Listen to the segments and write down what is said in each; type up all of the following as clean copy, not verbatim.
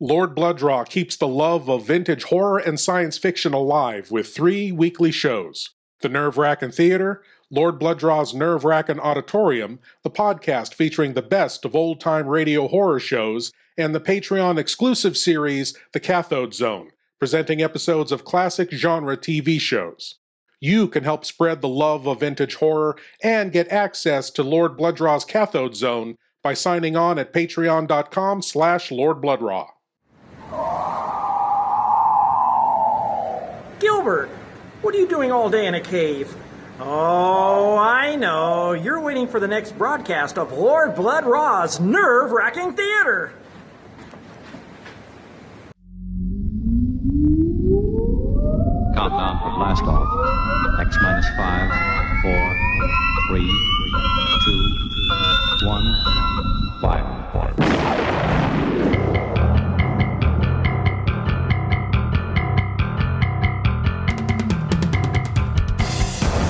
Lord Blood-Rah keeps the love of vintage horror and science fiction alive with 3 weekly shows. The Wrackin Theater, Lord Blood-Rah's Wrackin Auditorium, the podcast featuring the best of old-time radio horror shows, and the Patreon-exclusive series, The Cathode Zone, presenting episodes of classic genre TV shows. You can help spread the love of vintage horror and get access to Lord Blood-Rah's Cathode Zone by signing on at patreon.com/Lord Blood-Rah. Gilbert, what are you doing all day in a cave? Oh, I know. You're waiting for the next broadcast of Lord Blood-Rah's nerve-wracking theater. Countdown for blast off. X minus 5, 4, 3, 2, 1, fire.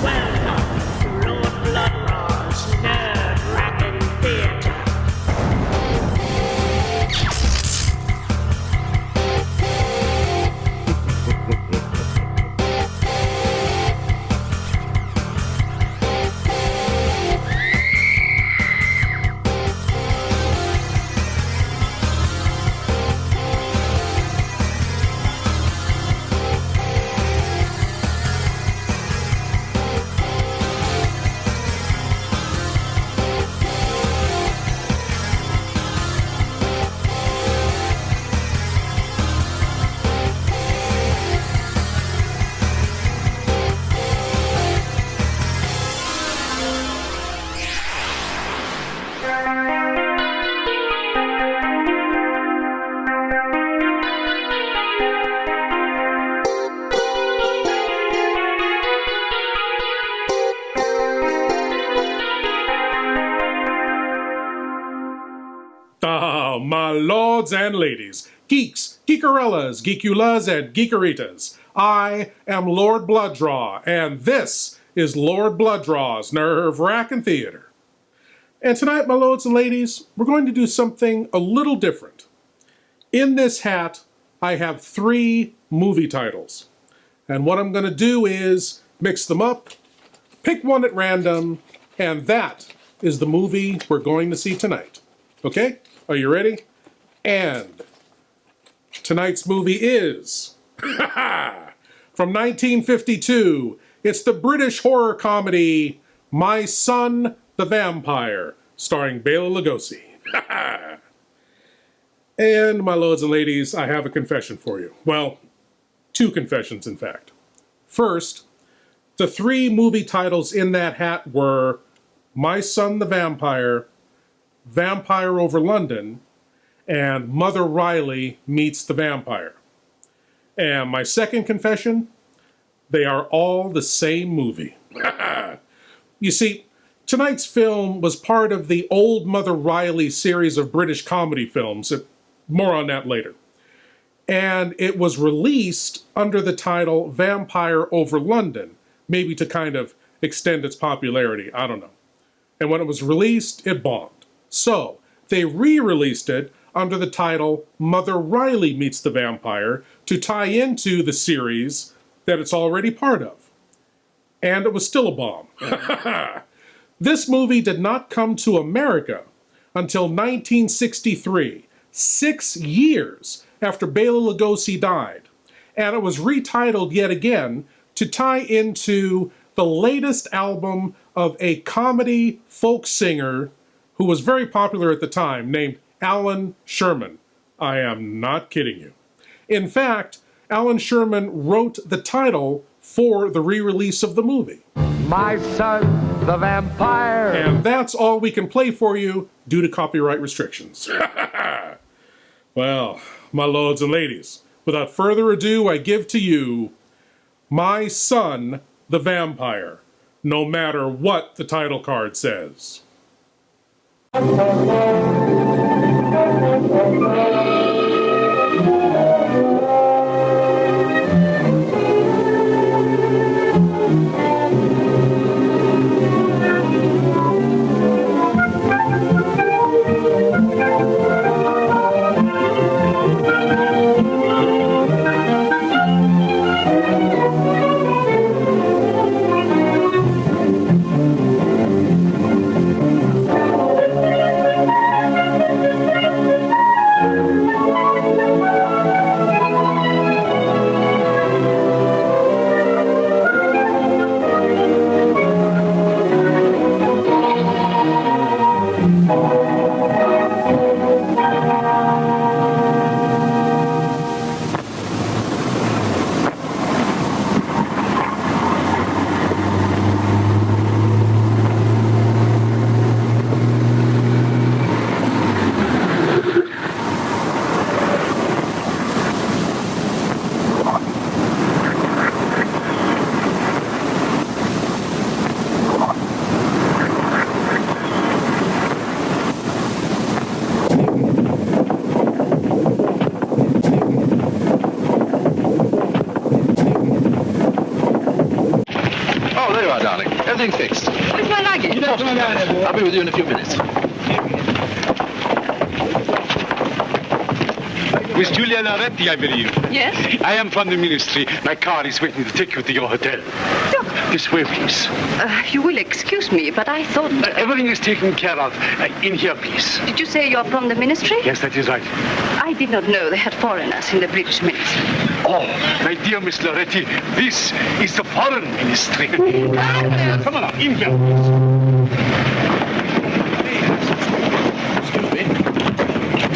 Welcome to Lord Blood-Rah's nerve-wracking theater. My lords and ladies, geeks, geekerellas, geekulas, and geekeritas, I am Lord Blood-Rah, and this is Lord Blood-Rah's Nerve-Wrackin Theater. And tonight, my lords and ladies, we're going to do something a little different. In this hat, I have 3 movie titles. And what I'm going to do is mix them up, pick one at random, and that is the movie we're going to see tonight. Okay? Are you ready? And tonight's movie is from 1952. It's the British horror comedy My Son, the Vampire, starring Bela Lugosi. And my lords and ladies, I have a confession for you. Well, 2 confessions, in fact. First, the 3 movie titles in that hat were My Son, the Vampire, Vampire Over London, and Mother Riley Meets the Vampire. And my second confession, they are all the same movie. You see, tonight's film was part of the Old Mother Riley series of British comedy films. More on that later. And it was released under the title Vampire Over London, maybe to kind of extend its popularity, I don't know. And when it was released, it bombed. So, they re-released it under the title Mother Riley Meets the Vampire to tie into the series that it's already part of. And it was still a bomb. This movie did not come to America until 1963, 6 years after Bela Lugosi died. And it was retitled yet again to tie into the latest album of a comedy folk singer who was very popular at the time, named Alan Sherman. I am not kidding you. In fact, Alan Sherman wrote the title for the re-release of the movie. My Son, the Vampire. And that's all we can play for you due to copyright restrictions. Well, my lords and ladies, without further ado, I give to you My Son, the Vampire, no matter what the title card says. everything fixed. Where's my luggage? I'll be with you in a few minutes. Miss Julia Loretti, I believe. Yes? I am from the ministry. My car is waiting to take you to your hotel. Look, This way, please. you will excuse me, but I thought... Everything is taken care of. In here, please. Did you say you're from the ministry? Yes, that is right. I did not know they had foreigners in the British ministry. Oh, my dear Miss Loretti, this is the foreign ministry. Come on, in here. Excuse me.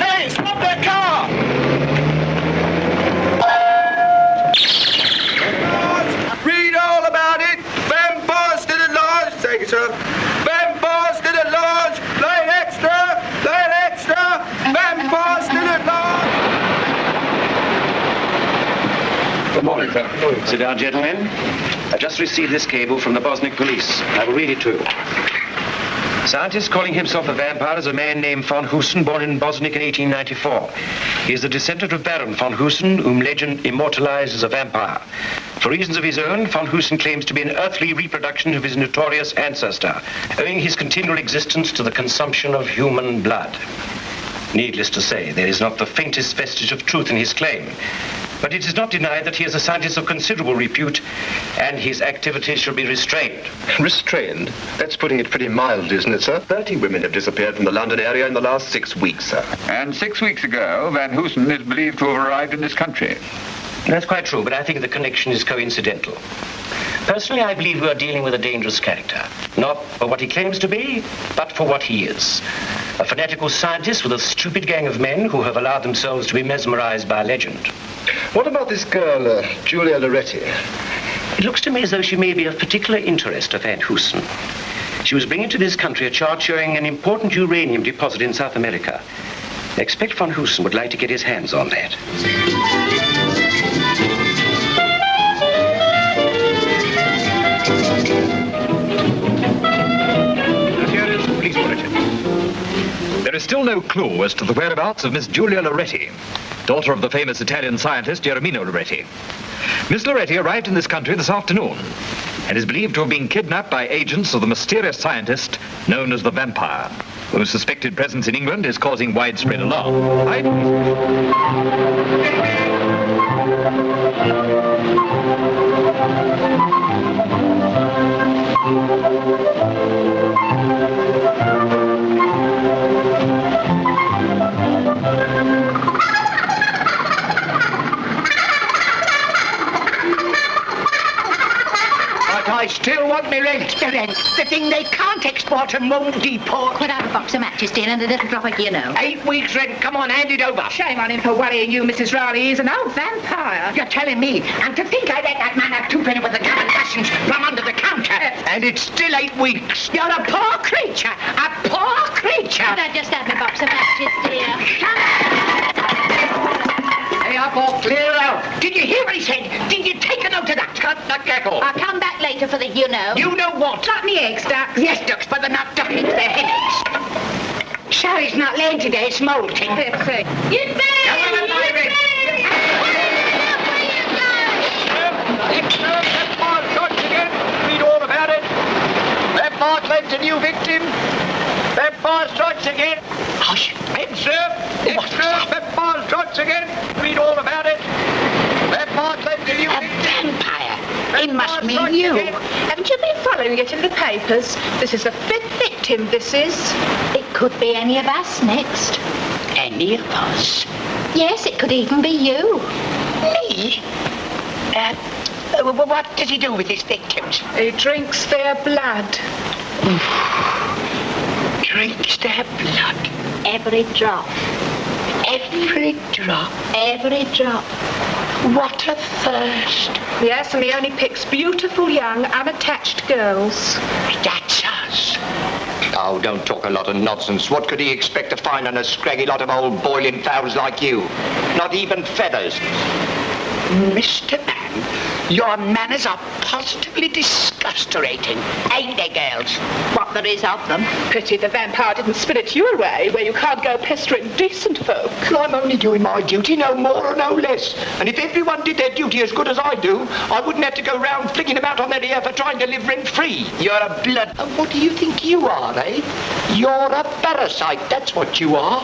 Hey, stop that car! Read all about it. Vampires to the lodge. Thank you, sir. Vampires to the lodge. Light extra. Light extra. Vampires to the lodge. Good morning, sir. Sit down, gentlemen. I've just received this cable from the Bosniak police. I will read it to you. Scientist calling himself a vampire is a man named von Husen, born in Bosniak in 1894. He is the descendant of Baron von Husen, whom legend immortalized as a vampire. For reasons of his own, von Husen claims to be an earthly reproduction of his notorious ancestor, owing his continual existence to the consumption of human blood. Needless to say, there is not the faintest vestige of truth in his claim. But it is not denied that he is a scientist of considerable repute, and his activities should be restrained. Restrained? That's putting it pretty mild, isn't it, sir? 30 women have disappeared from the London area in the last 6 weeks, sir. And 6 weeks ago, Van Hoosen is believed to have arrived in this country. That's quite true, but I think the connection is coincidental. Personally, I believe we are dealing with a dangerous character. Not for what he claims to be, but for what he is. A fanatical scientist with a stupid gang of men who have allowed themselves to be mesmerized by legend. What about this girl, Julia Loretti? It looks to me as though she may be of particular interest to Van Hoosen. She was bringing to this country a chart showing an important uranium deposit in South America. I expect Van Hoosen would like to get his hands on that. Here is the police bulletin. There is still no clue as to the whereabouts of Miss Julia Loretti, daughter of the famous Italian scientist Germino Loretti. Miss Loretti arrived in this country this afternoon and is believed to have been kidnapped by agents of the mysterious scientist known as the Vampire, whose suspected presence in England is causing widespread alarm. I still want me rent. The rent. The thing they can't export and won't deport. Put out a box of matches, dear, and a little drop of, 8 weeks rent. Come on, hand it over. Shame on him for worrying you, Mrs. Rowley. He's an old vampire. You're telling me. And to think I let that man have 2 penny worth of gum and rations from under the counter. And it's still 8 weeks. You're a poor creature. A poor creature. Could I just have a box of matches, dear? Hey, up or clear out. Did you hear what he said? Did you take a note of that? Cut the cackle. I'll come back later for the you know. You know what? Got me eggs, ducks. Yes, ducks, but they're not ducklings, they're hens. Sally's not laying today, it's molting. Let's see. Get back! Come on, Myrie! Read all about it. Vampire claims a new victim. Vampire strikes again. Hush. Head, sir. Head, sir. Vampire strikes again. Read all about it. Vampire claims a new A victim. vampire. It must mean you. Haven't you been following it in the papers? This is the 5th victim, this is. It could be any of us next. Any of us? Yes, it could even be you. Me? What does he do with his victims? He drinks their blood. Drinks their blood. Every drop. Every drop. Every drop. What a thirst. Yes, and he only picks beautiful, young, unattached girls. That's us. Oh, don't talk a lot of nonsense. What could he expect to find on a scraggy lot of old boiling fowls like you? Not even feathers. Mr. Man, Your manners are positively disgusterating, ain't they, girls? What there is of them. Pity the vampire didn't spirit you away where you can't go pestering decent folk. I'm only doing my duty, no more or no less. And if everyone did their duty as good as I do, I wouldn't have to go round flicking them out on their ear for trying to live rent-free. You're a blood... And what do you think you are, eh? You're a parasite, that's what you are.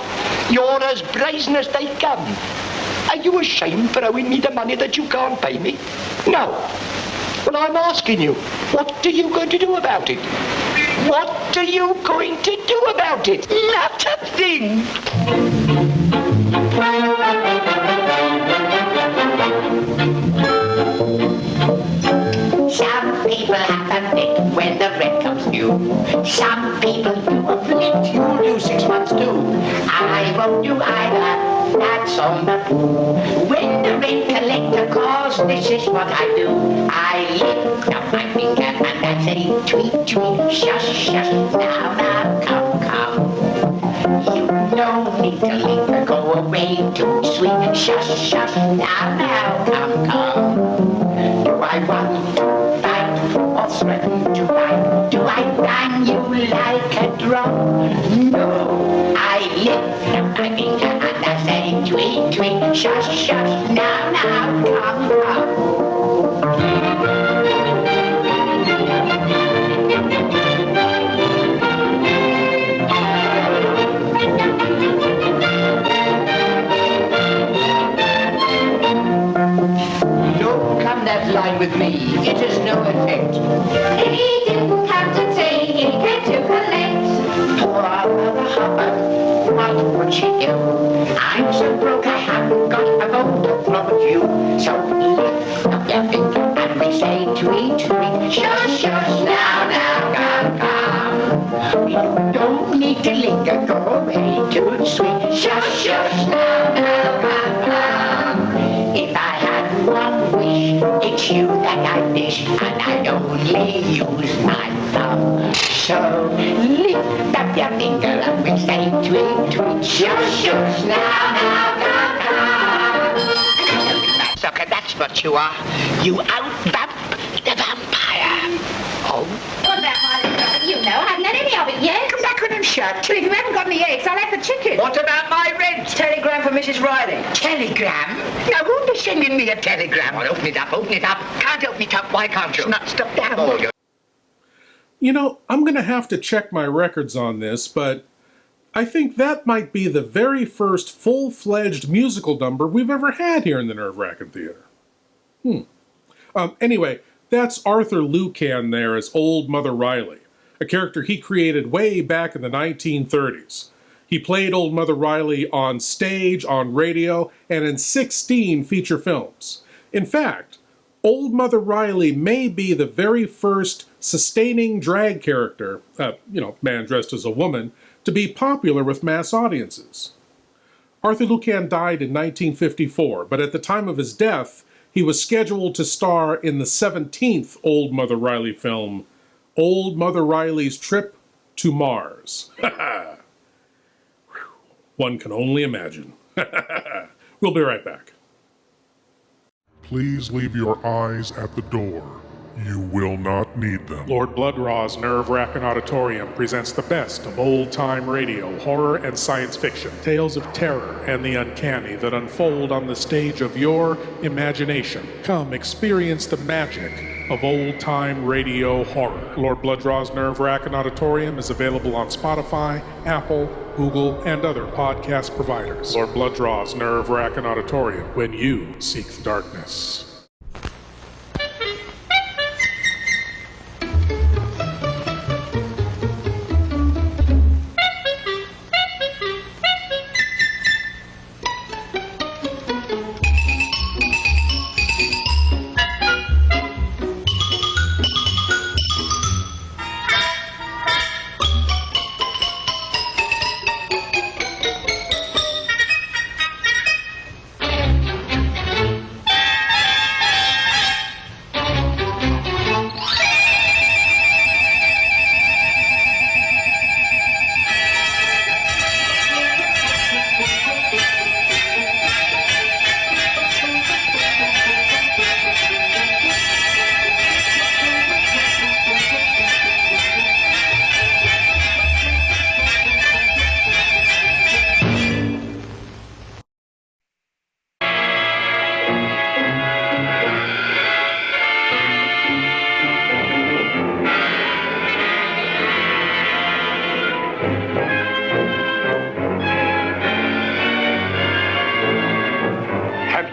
You're as brazen as they come. Are you ashamed for owing me the money that you can't pay me? No. Well, I'm asking you, what are you going to do about it? What are you going to do about it? Not a thing. Some people have a fit when the rent comes due. Some people do a flit. You'll do 6 months too. I won't do either. That's on the pool. When the rent collector calls, this is what I do. I lift up my finger and I say, tweet, tweet, shush, shush. Now, come, come. You don't need to linger, go away too sweet. Shush, shush. Now, come, come. Do I want to fight or threaten to bite? Do I bang you like a drum? No, I lift up my finger and I say, tweet, tweet, shush, shush. Now, come, come. That line with me, it has no effect. He didn't come to take, he came to collect. Poor Mother Hubbard, what would she do? I'm so broke I haven't got a bone to throw at you. So lift up your finger and we say tweet, tweet, shush, shush, now, come, come. You don't need to linger, go away too sweet. Shush, shush, now, come, come. If I had one wish, it's you that I wish, and I only use my thumb. So lift up your finger and we say tweet, tweet, shush, shush, now, come, come. Sucker, that's what you are. You out-vamp the vampire. Oh. What about my little? You know, I haven't had any of it yet. Come back on and shut. Well, if you haven't got any eggs, I'll have the chicken. What about my rent? Telegram for Mrs. Riley. Telegram? Now, who'll be sending me a telegram? Well, open it up, open it up. Can't open it up, why can't you? Not stop down. Oh, You know, I'm going to have to check my records on this, but I think that might be the very first full-fledged musical number we've ever had here in the Nerve-Wrackin' Theater. Anyway, that's Arthur Lucan there as Old Mother Riley, a character he created way back in the 1930s. He played Old Mother Riley on stage, on radio, and in 16 feature films. In fact, Old Mother Riley may be the very first sustaining drag character, man dressed as a woman, to be popular with mass audiences. Arthur Lucan died in 1954, but at the time of his death, he was scheduled to star in the 17th Old Mother Riley film, Old Mother Riley's Trip to Mars. One can only imagine. We'll be right back. Please leave your eyes at the door. You will not need them. Lord Blood-Rah's Nerve-Wrackin' Auditorium presents the best of old-time radio, horror, and science fiction. Tales of terror and the uncanny that unfold on the stage of your imagination. Come experience the magic of old-time radio horror. Lord Blood-Rah's Nerve-Wrackin' Auditorium is available on Spotify, Apple, Google, and other podcast providers. Lord Blood-Rah's Nerve-Wrackin' Auditorium, when you seek the darkness.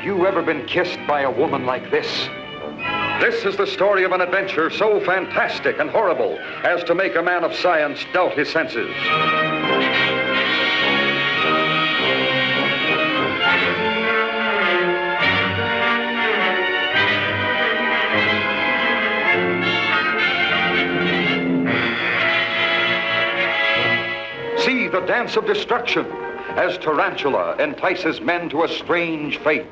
Have you ever been kissed by a woman like this? This is the story of an adventure so fantastic and horrible as to make a man of science doubt his senses. See the dance of destruction as Tarantula entices men to a strange fate.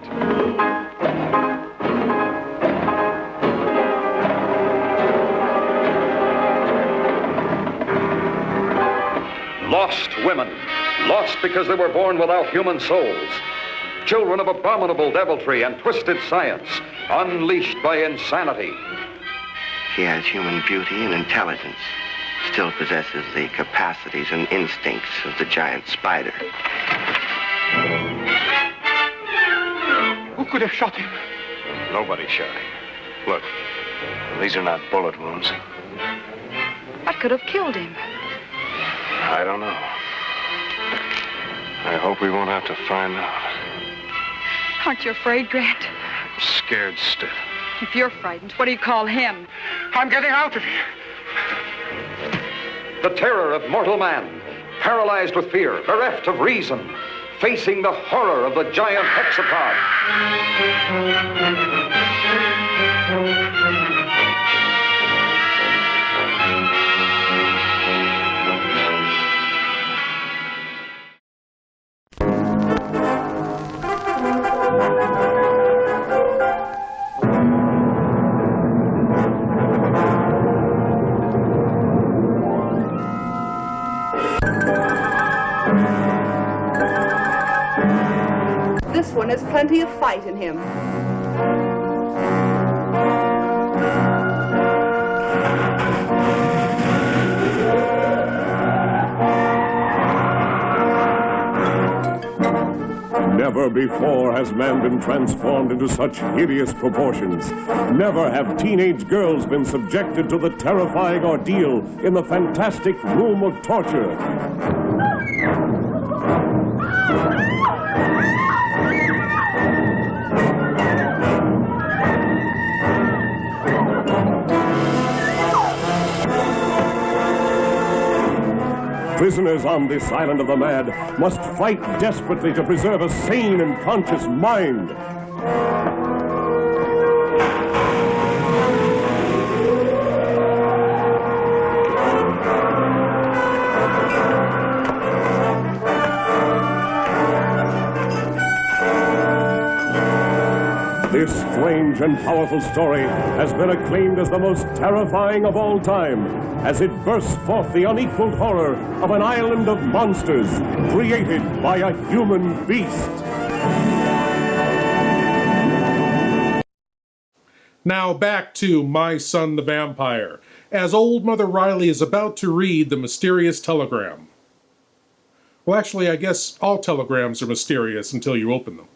Lost women, lost because they were born without human souls. Children of abominable deviltry and twisted science, unleashed by insanity. He has human beauty and intelligence, still possesses the capacities and instincts of the giant spider. Who could have shot him? Nobody shot him. Look, these are not bullet wounds. What could have killed him? I don't know. I hope we won't have to find out. Aren't you afraid, Grant? I'm scared stiff. If you're frightened, what do you call him? I'm getting out of here. The terror of mortal man, paralyzed with fear, bereft of reason, facing the horror of the giant hexapod. This one has plenty of fight in him. Never before has man been transformed into such hideous proportions. Never have teenage girls been subjected to the terrifying ordeal in the fantastic room of torture. Prisoners on this island of the mad must fight desperately to preserve a sane and conscious mind. This strange and powerful story has been acclaimed as the most terrifying of all time, as it bursts forth the unequaled horror of an island of monsters created by a human beast. Now back to My Son the Vampire, as old Mother Riley is about to read the mysterious telegram. Well, actually, I guess all telegrams are mysterious until you open them.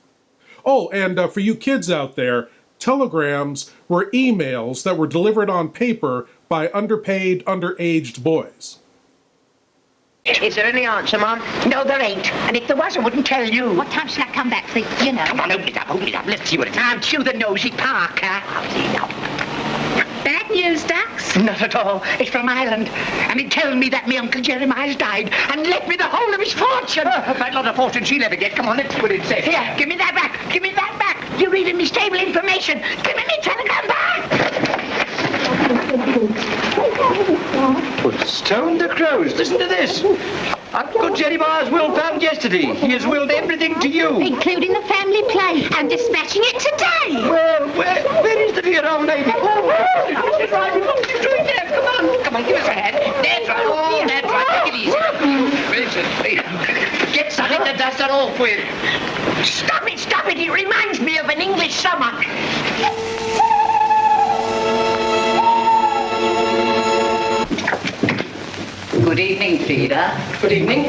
Oh, and for you kids out there, telegrams were emails that were delivered on paper by underpaid, underaged boys. Is there any answer, Mom? No, there ain't. And if there was, I wouldn't tell you. What time shall I come back for, you know? Come on, open it up. Let's see what it is. Aren't you the nosy Parker? I'll see now. Bad news, Dax? Not at all. It's from Ireland. And it tells me that my Uncle Jeremiah's died and left me the whole of his fortune. Quite a lot of fortune she'll ever get. Come on, let's see what it says. Here, give me that back. Give me that back. You're reading me stable information. Give me telegram back. Stone the crows, listen to this. Uncle Jeremiah's will found yesterday. He has willed everything to you. Including the family play and dispatching it today. Well, where is the dear old lady? Oh, Mrs. Riley, what are you doing there? Come on, give us a hand. That's right. Oh, that's right. Take it easy. Get something to dust it off with. Stop it. It reminds me of an English summer. Good evening, Frida. Good evening.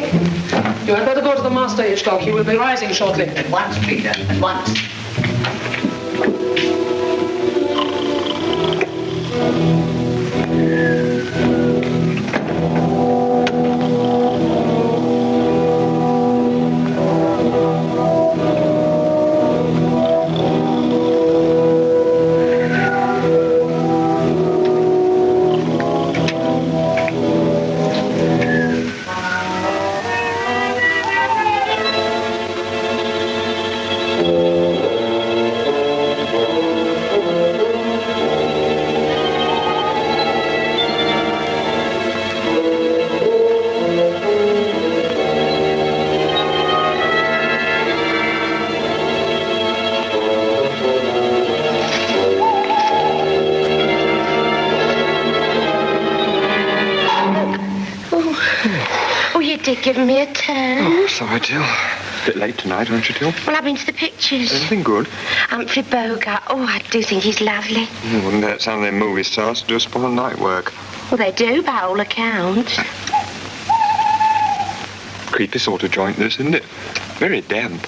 You had better go to the master, Hitchcock. He will be rising shortly. At once, Frida, at once. given me a turn. Oh, sorry, Jill. A bit late tonight, aren't you, Jill? Well, I've been to the pictures. Anything good? Humphrey Bogart. Oh, I do think he's lovely. Wouldn't that some of them movie stars do a spoil night work? Well, they do, by all accounts. Creepy sort of joint, this, isn't it? Very damp.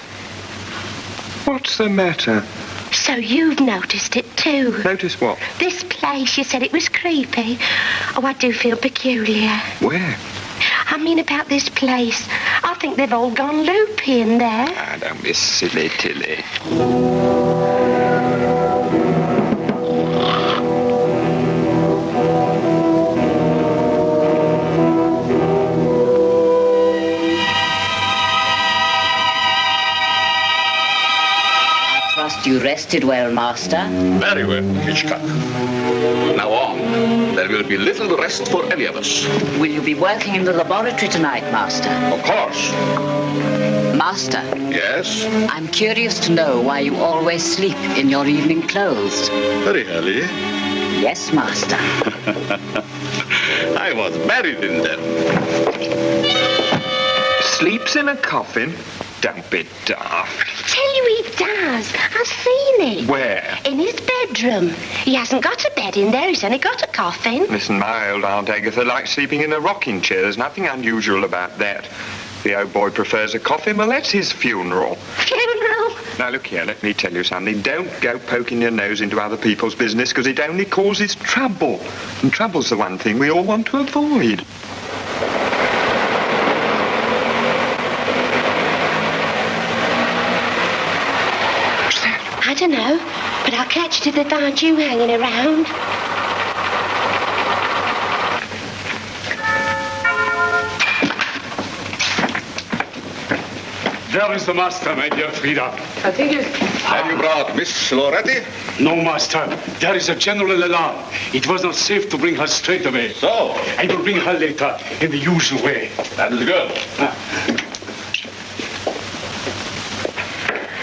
What's the matter? So you've noticed it too? Notice what? This place, you said it was creepy. Oh, I do feel peculiar. Where? I mean about this place. I think they've all gone loopy in there. Ah, don't be silly, Tilly. You rested well, Master. Very well, Hitchcock. Now on. There will be little rest for any of us. Will you be working in the laboratory tonight, Master? Of course. Master. Yes? I'm curious to know why you always sleep in your evening clothes. Very early. Yes, Master. I was buried in them. Sleeps in a coffin? Don't be daft. Tell you he does. I've seen it. Where? In his bedroom. He hasn't got a bed in there. He's only got a coffin. Listen, my old Aunt Agatha likes sleeping in a rocking chair. There's nothing unusual about that. The old boy prefers a coffin. Well, that's his funeral. Funeral? Now, look here, let me tell you something. Don't go poking your nose into other people's business, because it only causes trouble. And trouble's the one thing we all want to avoid. I don't know, but I'll catch it if they find you hanging around. Where is the master, my dear Frida? I think it's... Have you brought Miss Loretti? No, Master. There is a general alarm. It was not safe to bring her straight away. So? I will bring her later, in the usual way. That is good.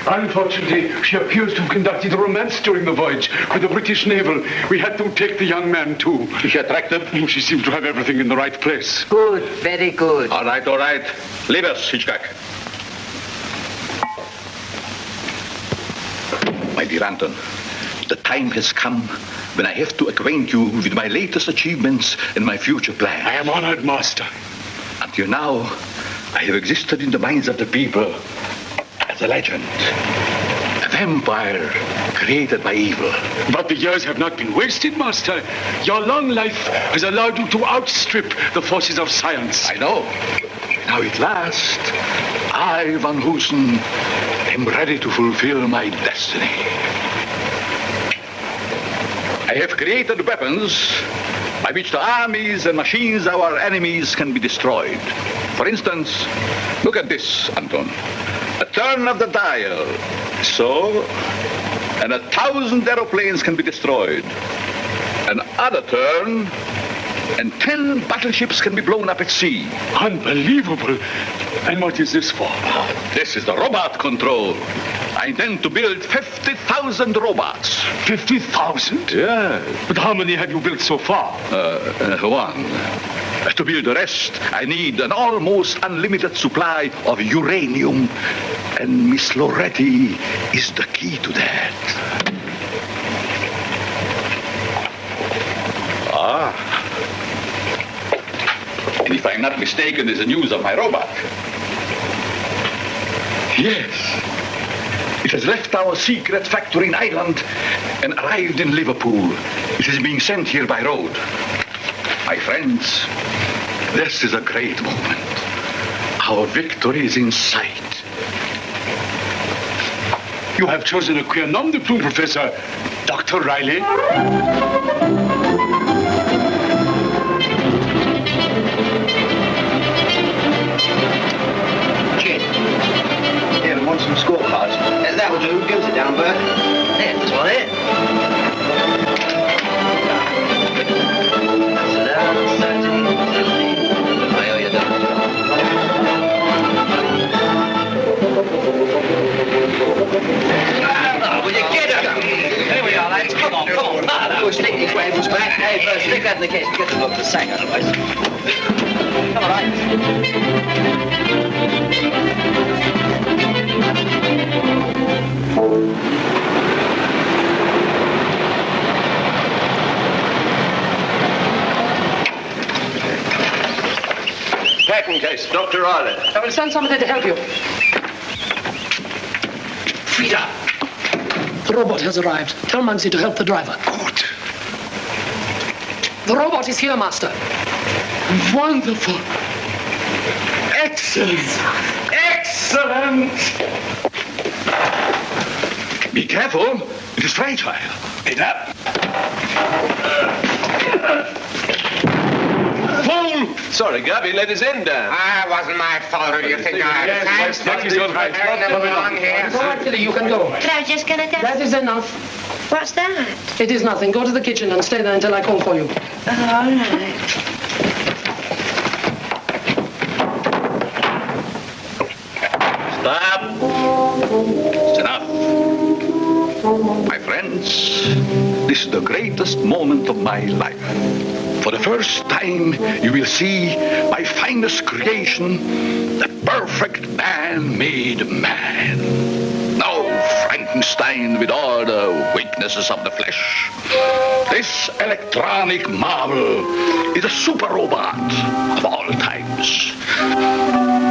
Unfortunately, she appears to have conducted a romance during the voyage with the British naval. We had to take the young man, too. Is she attractive? Oh, she seemed to have everything in the right place. Good, very good. All right, all right. Leave us, Hitchcock. My dear Anton, the time has come when I have to acquaint you with my latest achievements and my future plans. I am honored, Master. Until now, I have existed in the minds of the people as a legend. A vampire created by evil. But the years have not been wasted, Master. Your long life has allowed you to outstrip the forces of science. I know. Now at last, I, Van Hoosen, am ready to fulfill my destiny. I have created weapons by which the armies and machines of our enemies can be destroyed. For instance, look at this, Anton. A turn of the dial. So, and 1,000 aeroplanes can be destroyed. Another turn, and 10 battleships can be blown up at sea. Unbelievable. And what is this for? This is the robot control. I intend to build 50,000 robots. 50,000? Yes. But how many have you built so far? One. To build the rest, I need an almost unlimited supply of uranium. And Miss Loretti is the key to that. And if I'm not mistaken, there's the news of my robot. Yes. It has left our secret factory in Ireland and arrived in Liverpool. It is being sent here by road. My friends, this is a great moment. Our victory is in sight. You have chosen a queer nom de plume, Professor. Dr. Riley? Chin. Yeah, we want some scorecards. That'll do. Give us it down, Bert. There, that's what it. I owe you that. Will you get her? Here we are, lads. Come on. We'll stick this way. Hey, push back. Hey, first, stick that in the case. Get the book to the sack otherwise. All right. Packing case, Dr. Riley. I will send somebody to help you. Frida! The robot has arrived. Tell Muggsy to help the driver. Good. The robot is here, Master. Wonderful. Excellent. Excellent. Be careful. It is fragile. Get up. Fool! Sorry, Gabby let his end down. Ah, wasn't my fault. You think I had Yes, thanks? he's got right. Along here. Go on, Tilly, you can go. But I was just gonna go. That is enough. What's that? It is nothing. Go to the kitchen and stay there until I call for you. Oh, all right. Stop. It's enough. My friends, this is the greatest moment of my life. For the first time, you will see my finest creation, the perfect man-made man. No Frankenstein with all the weaknesses of the flesh. This electronic marvel is a super robot of all times.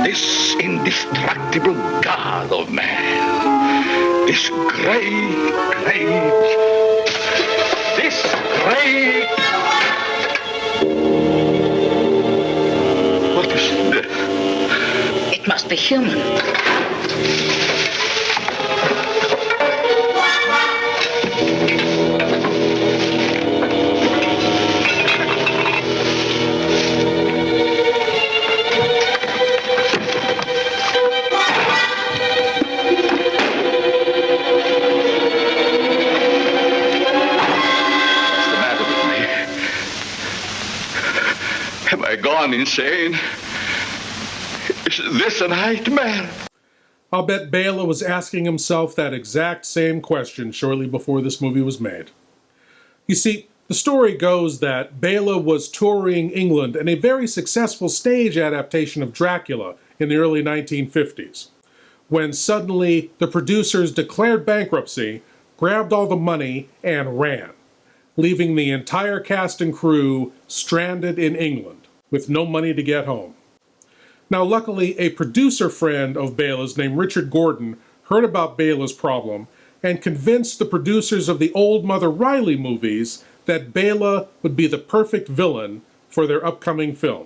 This indestructible god of man. This great. What is this? It must be human. Am I gone insane? Is this a nightmare? I'll bet Bela was asking himself that exact same question shortly before this movie was made. You see, the story goes that Bela was touring England in a very successful stage adaptation of Dracula in the early 1950s, when suddenly the producers declared bankruptcy, grabbed all the money, and ran, leaving the entire cast and crew stranded in England with no money to get home. Now, luckily, a producer friend of Bela's named Richard Gordon heard about Bela's problem and convinced the producers of the old Mother Riley movies that Bela would be the perfect villain for their upcoming film.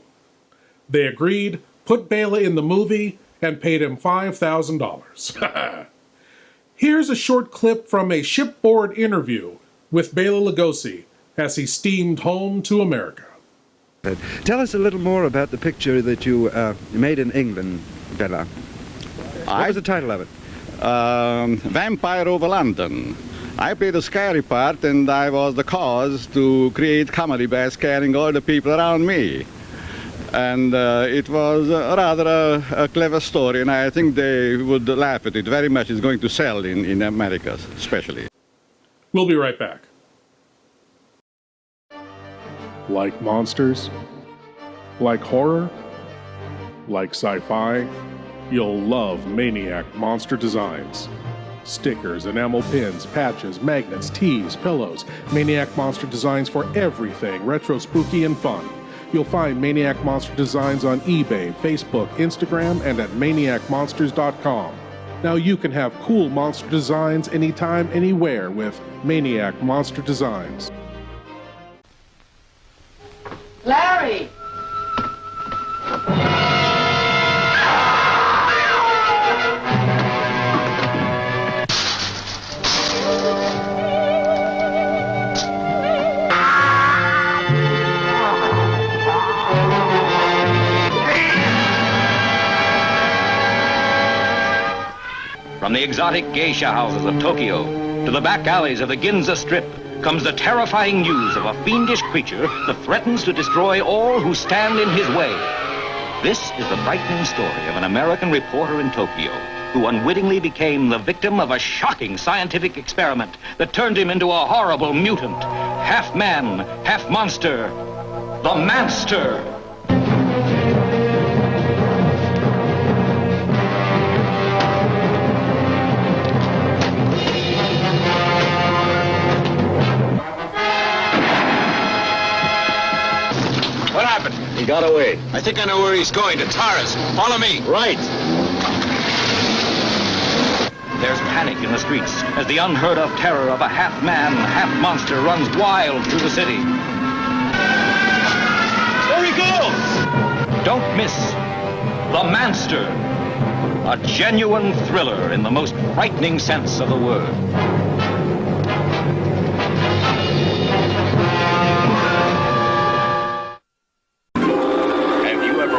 They agreed, put Bela in the movie, and paid him $5,000. Here's a short clip from a shipboard interview with Bela Lugosi as he steamed home to America. Tell us a little more about the picture that you made in England, Bela. What was the title of it? Vampire over London. I played a scary part, and I was the cause to create comedy by scaring all the people around me. And it was rather a clever story, and I think they would laugh at it very much. It's going to sell in America, especially. We'll be right back. Like monsters? Like horror? Like sci-fi? You'll love Maniac Monster Designs. Stickers, enamel pins, patches, magnets, tees, pillows. Maniac Monster Designs for everything retro, spooky, and fun. You'll find Maniac Monster Designs on eBay, Facebook, Instagram, and at maniacmonsters.com. Now you can have cool monster designs anytime, anywhere with Maniac Monster Designs. Larry! From the exotic geisha houses of Tokyo to the back alleys of the Ginza Strip comes the terrifying news of a fiendish creature that threatens to destroy all who stand in his way. This is the frightening story of an American reporter in Tokyo who unwittingly became the victim of a shocking scientific experiment that turned him into a horrible mutant, half man, half monster, the Manster. What happened? He got away. I think I know where he's going, to Taurus. Follow me. Right. There's panic in the streets as the unheard of terror of a half man, half monster runs wild through the city. There he goes! Don't miss The Manster, a genuine thriller in the most frightening sense of the word.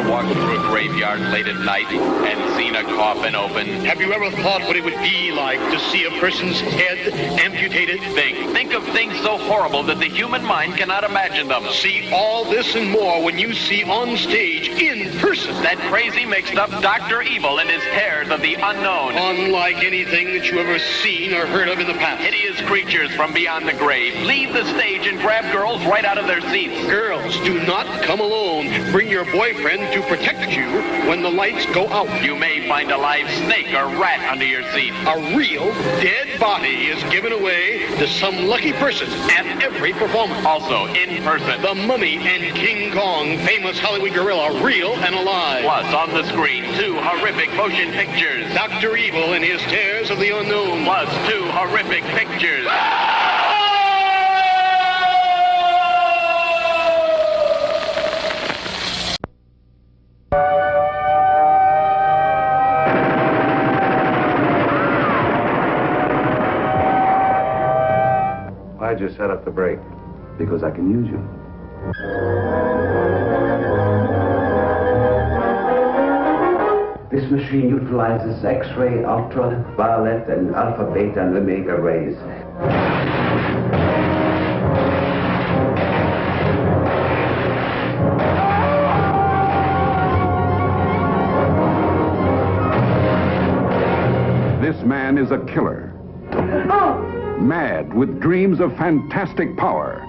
Walked through a graveyard late at night and seen a coffin open. Have you ever thought what it would be like to see a person's head amputated? Think of things so horrible that the human mind cannot imagine them. See all this and more when you see on stage, in person, that crazy mixed up Dr. Evil and his terrors of the unknown. Unlike anything that you ever seen or heard of in the past. Hideous creatures from beyond the grave. Leave the stage and grab girls right out of their seats. Girls, do not come alone. Bring your boyfriend to protect you when the lights go out. You may find a live snake or rat under your seat. A real dead body is given away to some lucky person at every performance. Also, in person, the Mummy and King Kong, famous Hollywood gorilla, real and alive. Plus, on the screen, 2 horrific motion pictures. Dr. Evil and his terrors of the unknown. Plus 2 horrific pictures. Why'd you set up the brake? Because I can use you. This machine utilizes X-ray, ultraviolet, and alpha, beta, and omega rays. This man is a killer. Mad with dreams of fantastic power.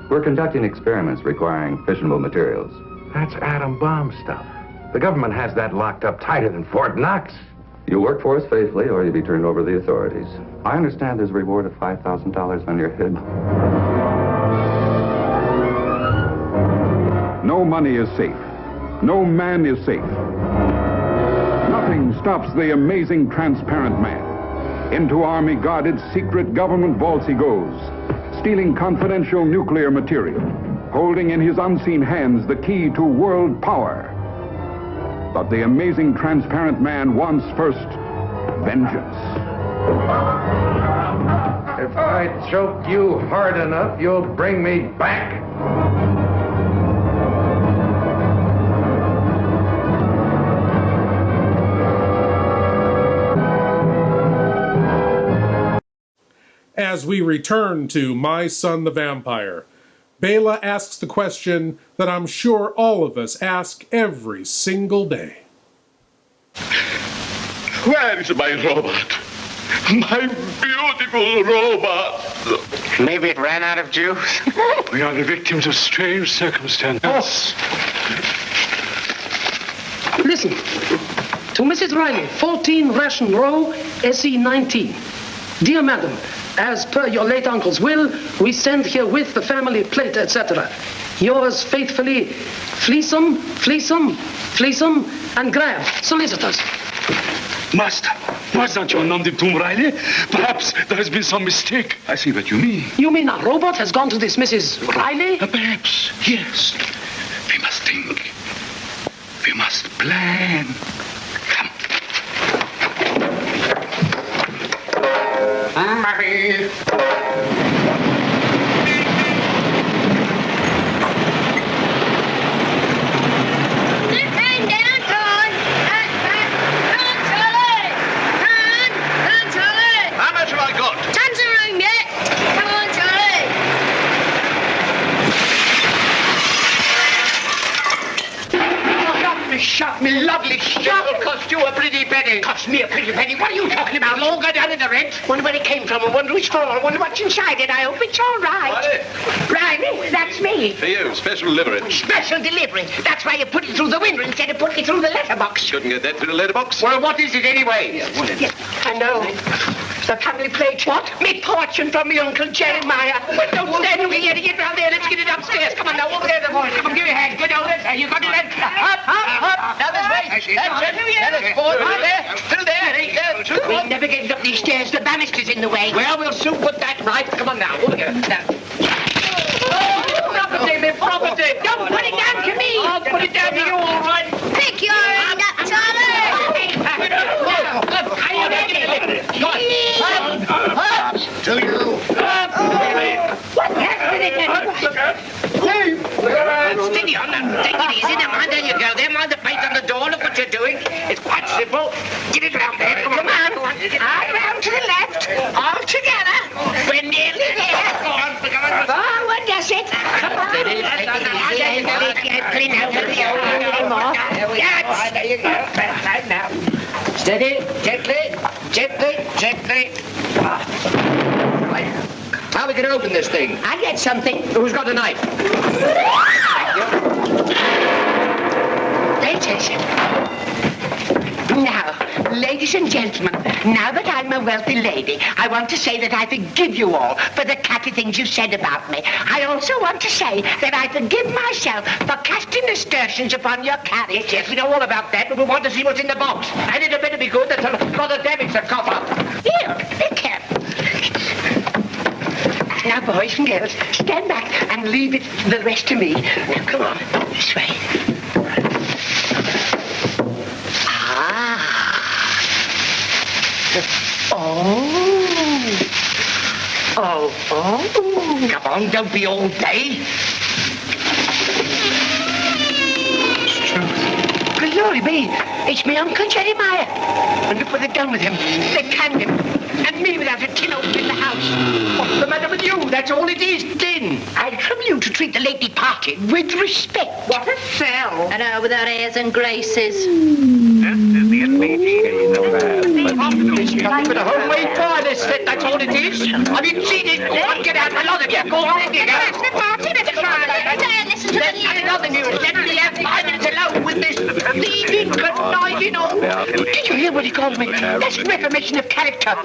We're conducting experiments requiring fissionable materials. That's atom bomb stuff. The government has that locked up tighter than Fort Knox. You work for us faithfully, or you'll be turned over to the authorities. I understand there's a reward of $5,000 on your head. No money is safe. No man is safe. Nothing stops the amazing transparent man. Into army-guarded secret government vaults he goes, stealing confidential nuclear material, holding in his unseen hands the key to world power. But the amazing transparent man wants first vengeance. If I choke you hard enough, you'll bring me back. As we return to My Son the Vampire, Bela asks the question that I'm sure all of us ask every single day. Where is my robot? My beautiful robot! Maybe it ran out of juice? We are the victims of strange circumstances. Listen, to Mrs. Riley, 14 Ration Row, SE 19. Dear Madam, as per your late uncle's will, we send herewith the family plate, etc. Yours faithfully, Fleesome, and Graham, solicitors. Master, was that your nom de plume, Riley? Perhaps there has been some mistake. I see what you mean. You mean a robot has gone to this Mrs. Riley? Perhaps, yes. We must think. We must plan. Mummy! How much have I got? Tons of room yet. Come on, Charlie. Shut me, lovely. Shut. It'll cost you a pretty penny. penny. Cost me a pretty penny. What are you talking about? It'll all go down in the rent. Wonder where it came from. I wonder who's for. I wonder what's inside it. I hope it's all right. Riley, that's me. For you, special delivery. Special delivery. That's why you put it through the window instead of putting it through the letterbox. Couldn't get that through the letterbox. Well, what is it anyway? Yes, I know. The family plate. What? Me fortune from me Uncle Jeremiah. Well, don't stand over here to get round there. Let's get it upstairs. Come on now, over there, the boys. Come on, give me a hand. Good old there. You got it then. Up. Now this way. That's it. Forward. Through there. We never get up these stairs. The banister's in the way. Well, we'll soon put that right. Come on now. Over here. Now. Property. Don't put it down to me. I'll put it down to you, all right. Pick your end up, Charlie. To you. What steady on that. Take it easy. Now, mind there you go. There, mind the plate on the door. Look what you're doing. It's quite simple. Get it round there. Come on. All round to the left. All together. We're nearly there. Go on. Forward, does it? Come on. Take it easy. Gently now. There you go. Right now. Steady. Gently. How are we going to open this thing? I get something. Who's got a knife? There it is. Now, ladies and gentlemen, now that I'm a wealthy lady, I want to say that I forgive you all for the catty things you said about me. I also want to say that I forgive myself for casting aspersions upon your carriage. Yes, we know all about that, but we want to see what's in the box. And it'd better be good. That's a lot of damage to cough up. Here, be careful. Now, boys and girls, stand back and leave the rest to me. Now, come on, this way. Oh. Come on, don't be all day. It's true. Glory be, it's me Uncle Jeremiah. And look what they've done with him. They canned him. And me without a tin open in the house. What's the matter with you? That's all it is, tin. I trouble you to treat the late departed with respect. What a sell. I know, with our airs and graces. This is the invasion of Nothing but a homemade pie, this set, that's all it is. Have you seen it? Go on, get out, a lot of you. Go on, in you go. That's the party, Mr. Charlie. Listen to Let me another news. Let me have 5 minutes alone with this thieving, conniving old... Did you hear what he called me? That's reformation of character.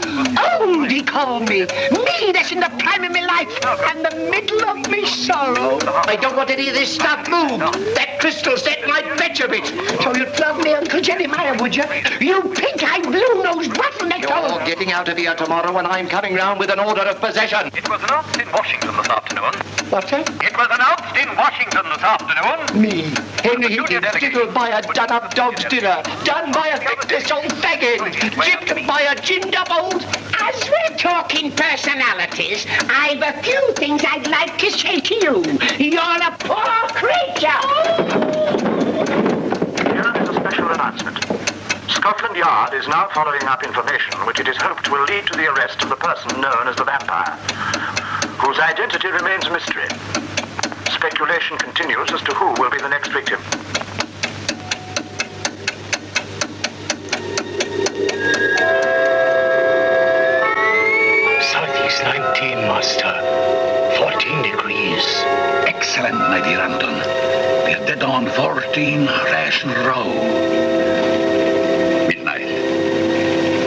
Old, he called me. Me, that's in the prime of my life and the middle of me sorrow. I don't want any of this stuff moved. That crystal set might fetch a bit. So you'd plug me Uncle Jeremiah, would you? You pink-eyed, blue-nosed bottleneck. You're getting out of here tomorrow and I'm coming round with an order of possession. It was announced in Washington this afternoon. What's that? It was announced in Washington this afternoon. Me, Henry Higgins, diddled by a done-up dog's dinner, done by a victus old faggin, gypped by a ginned-up old... As we're talking personalities, I've a few things I'd like to say to you. You're a poor creature. Here is a special announcement. Scotland Yard is now following up information which it is hoped will lead to the arrest of the person known as the vampire, whose identity remains a mystery. Speculation continues as to who will be the next victim. Southeast 19, Master. 14 degrees. Excellent, my dear Anton. We're dead on 14 Ration Row. Midnight.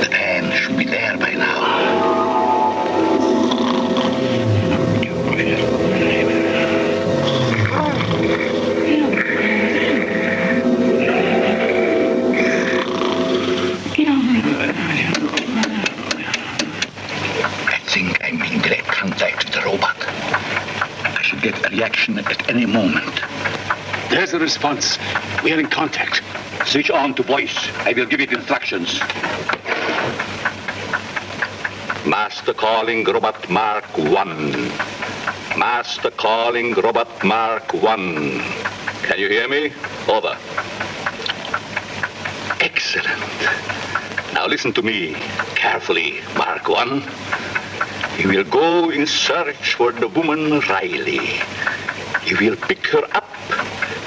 The van should be there by now. I think I'm in direct contact with the robot. I should get a reaction at any moment. There's the response. We are in contact. Switch on to voice. I will give it instructions. Master calling Robot Mark 1. Master calling Robot Mark 1. Can you hear me? Over. Excellent. Now listen to me carefully, Mark 1. You will go in search for the woman Riley. You will pick her up,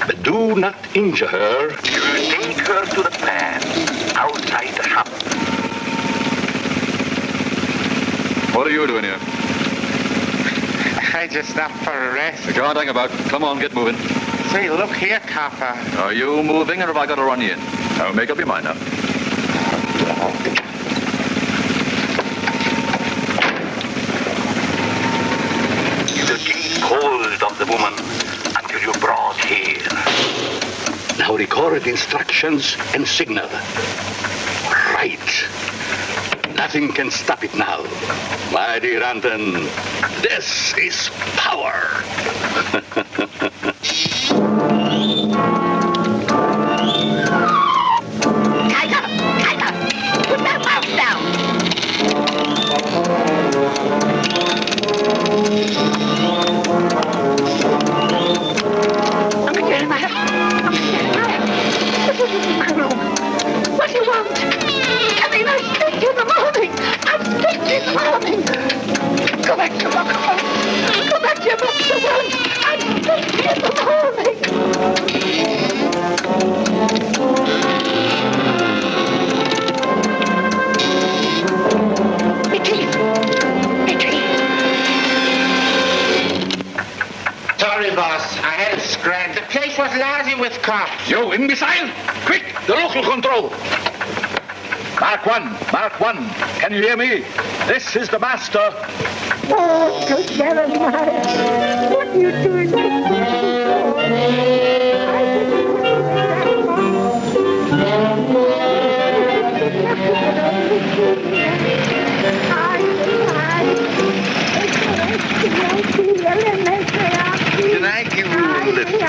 but do not injure her. You will take her to the pan. outside the shop. What are you doing here? I just stopped for a rest. You can't hang about. Come on, get moving. Say, look here, copper. Are you moving or have I got to run you in? Now, make up your mind now. You will keep hold of the woman until you're brought here. Now record instructions and signal. Right. Nothing can stop it now. My dear Anton, this is power. Tiger! Tiger! Put that mouse down! Uncle Jeremiah! Uncle Jeremiah! This is my room. What do you want? Come in, I'll speak to you in the morning. I'll speak to you in the morning. Go back to your box. Go back to your box at once. I'll speak to you in the morning. Sorry, boss. I had a scratch. The place was lousy with cops. You imbecile! Quick, the local control. Mark 1, Mark 1. Can you hear me? This is the master. Oh, good Jeremiah. What are you doing? Can I give you a lift, sir?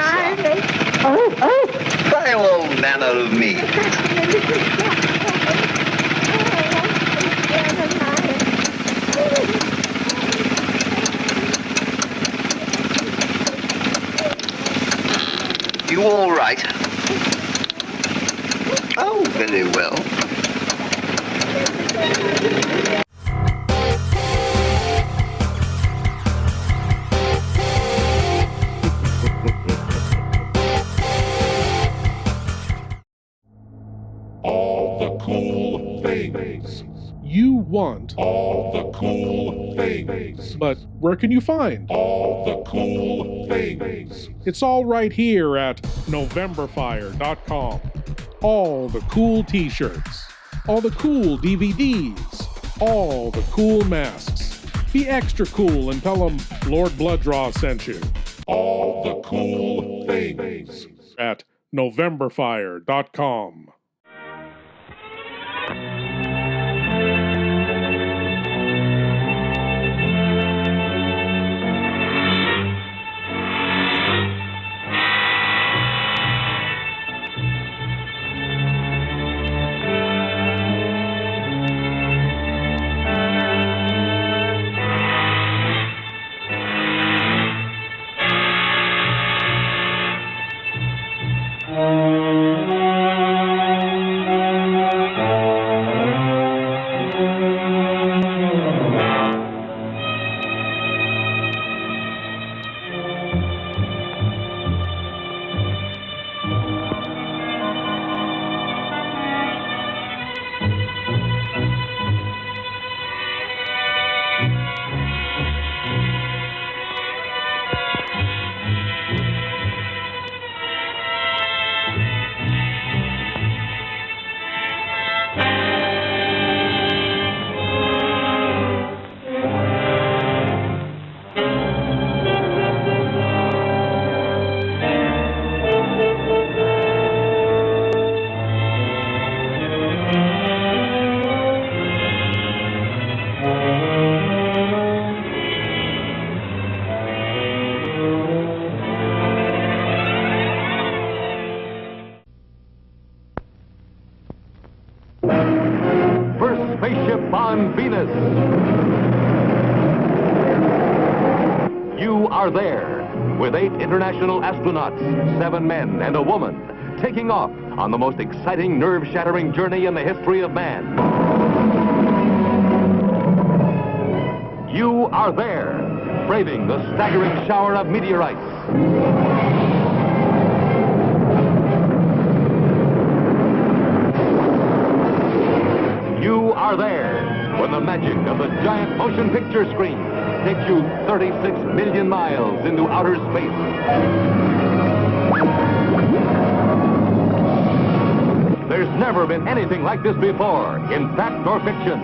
By all manner of means. You all right? Oh, very well. All the cool things. You want all the cool things. But where can you find all the cool things? It's all right here at NovemberFire.com. All the cool t-shirts, all the cool DVDs, all the cool masks. Be extra cool and tell them Lord Blood-Rah sent you. All the cool things at NovemberFire.com. Spaceship on Venus. You are there with 8 international astronauts, 7 men and a woman, taking off on the most exciting, nerve-shattering journey in the history of man. You are there, braving the staggering shower of meteorites. the magic of the giant motion picture screen takes you 36 million miles into outer space. There's never been anything like this before, in fact or fiction.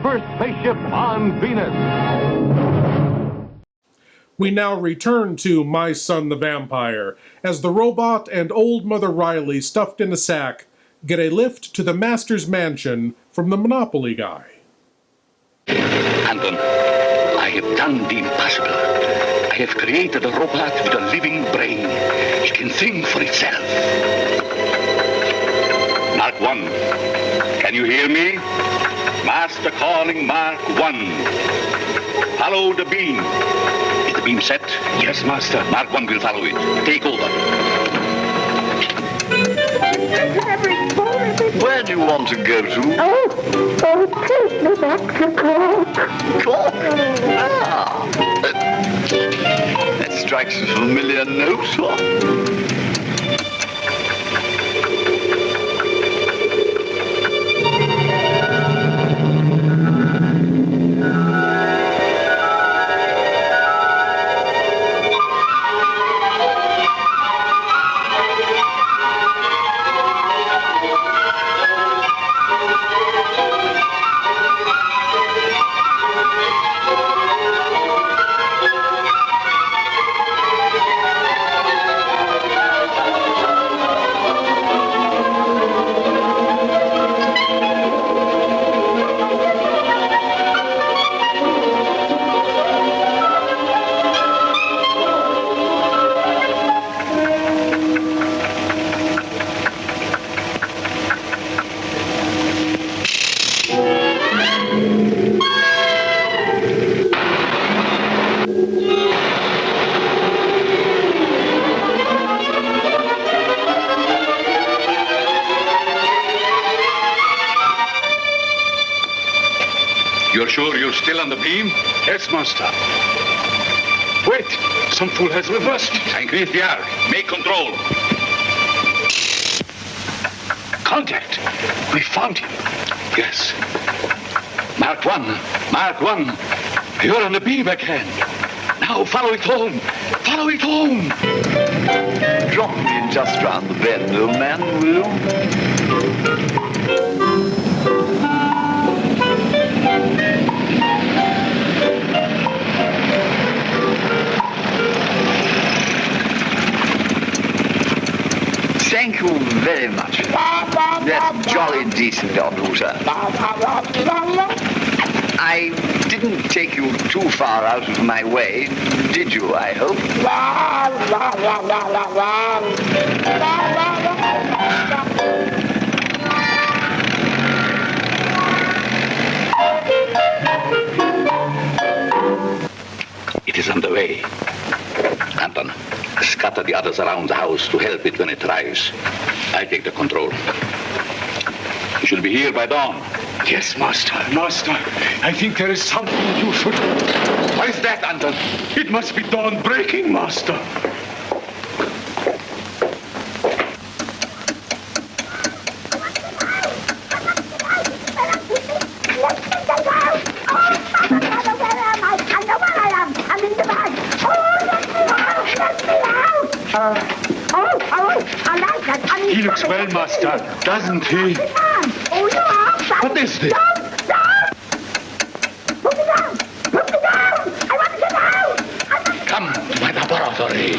First spaceship on Venus. We now return to My Son the Vampire, as the robot and old Mother Riley, stuffed in a sack, get a lift to the Master's mansion from the Monopoly guy. Anton, I have done the impossible. I have created a robot with a living brain. It can think for itself. Mark 1. Can you hear me? Master calling Mark 1. Follow the beam. Is the beam set? Yes, Master. Mark 1 will follow it. Take over. Where do you want to go to? Take me back to Cork. Cork? Ah. That strikes a familiar note. You're sure you're still on the beam? Yes, Master. Wait, some fool has reversed. Increase the arc. Make control. Contact. We found him. Yes. Mark 1. Mark 1. You're on the beam again. Now follow it home. Follow it home. Drop me just round the bend, old man, will you? Thank you very much. That's jolly decent of you, sir. I didn't take you too far out of my way, did you, I hope? It is on the way. Anton, scatter the others around the house to help it when it arrives. I take the control. You should be here by dawn. Yes, Master. Master, I think there is something you should... What is that, Anton? It must be dawn breaking, Master. He looks well, Master, doesn't he? What is this? Come to my laboratory.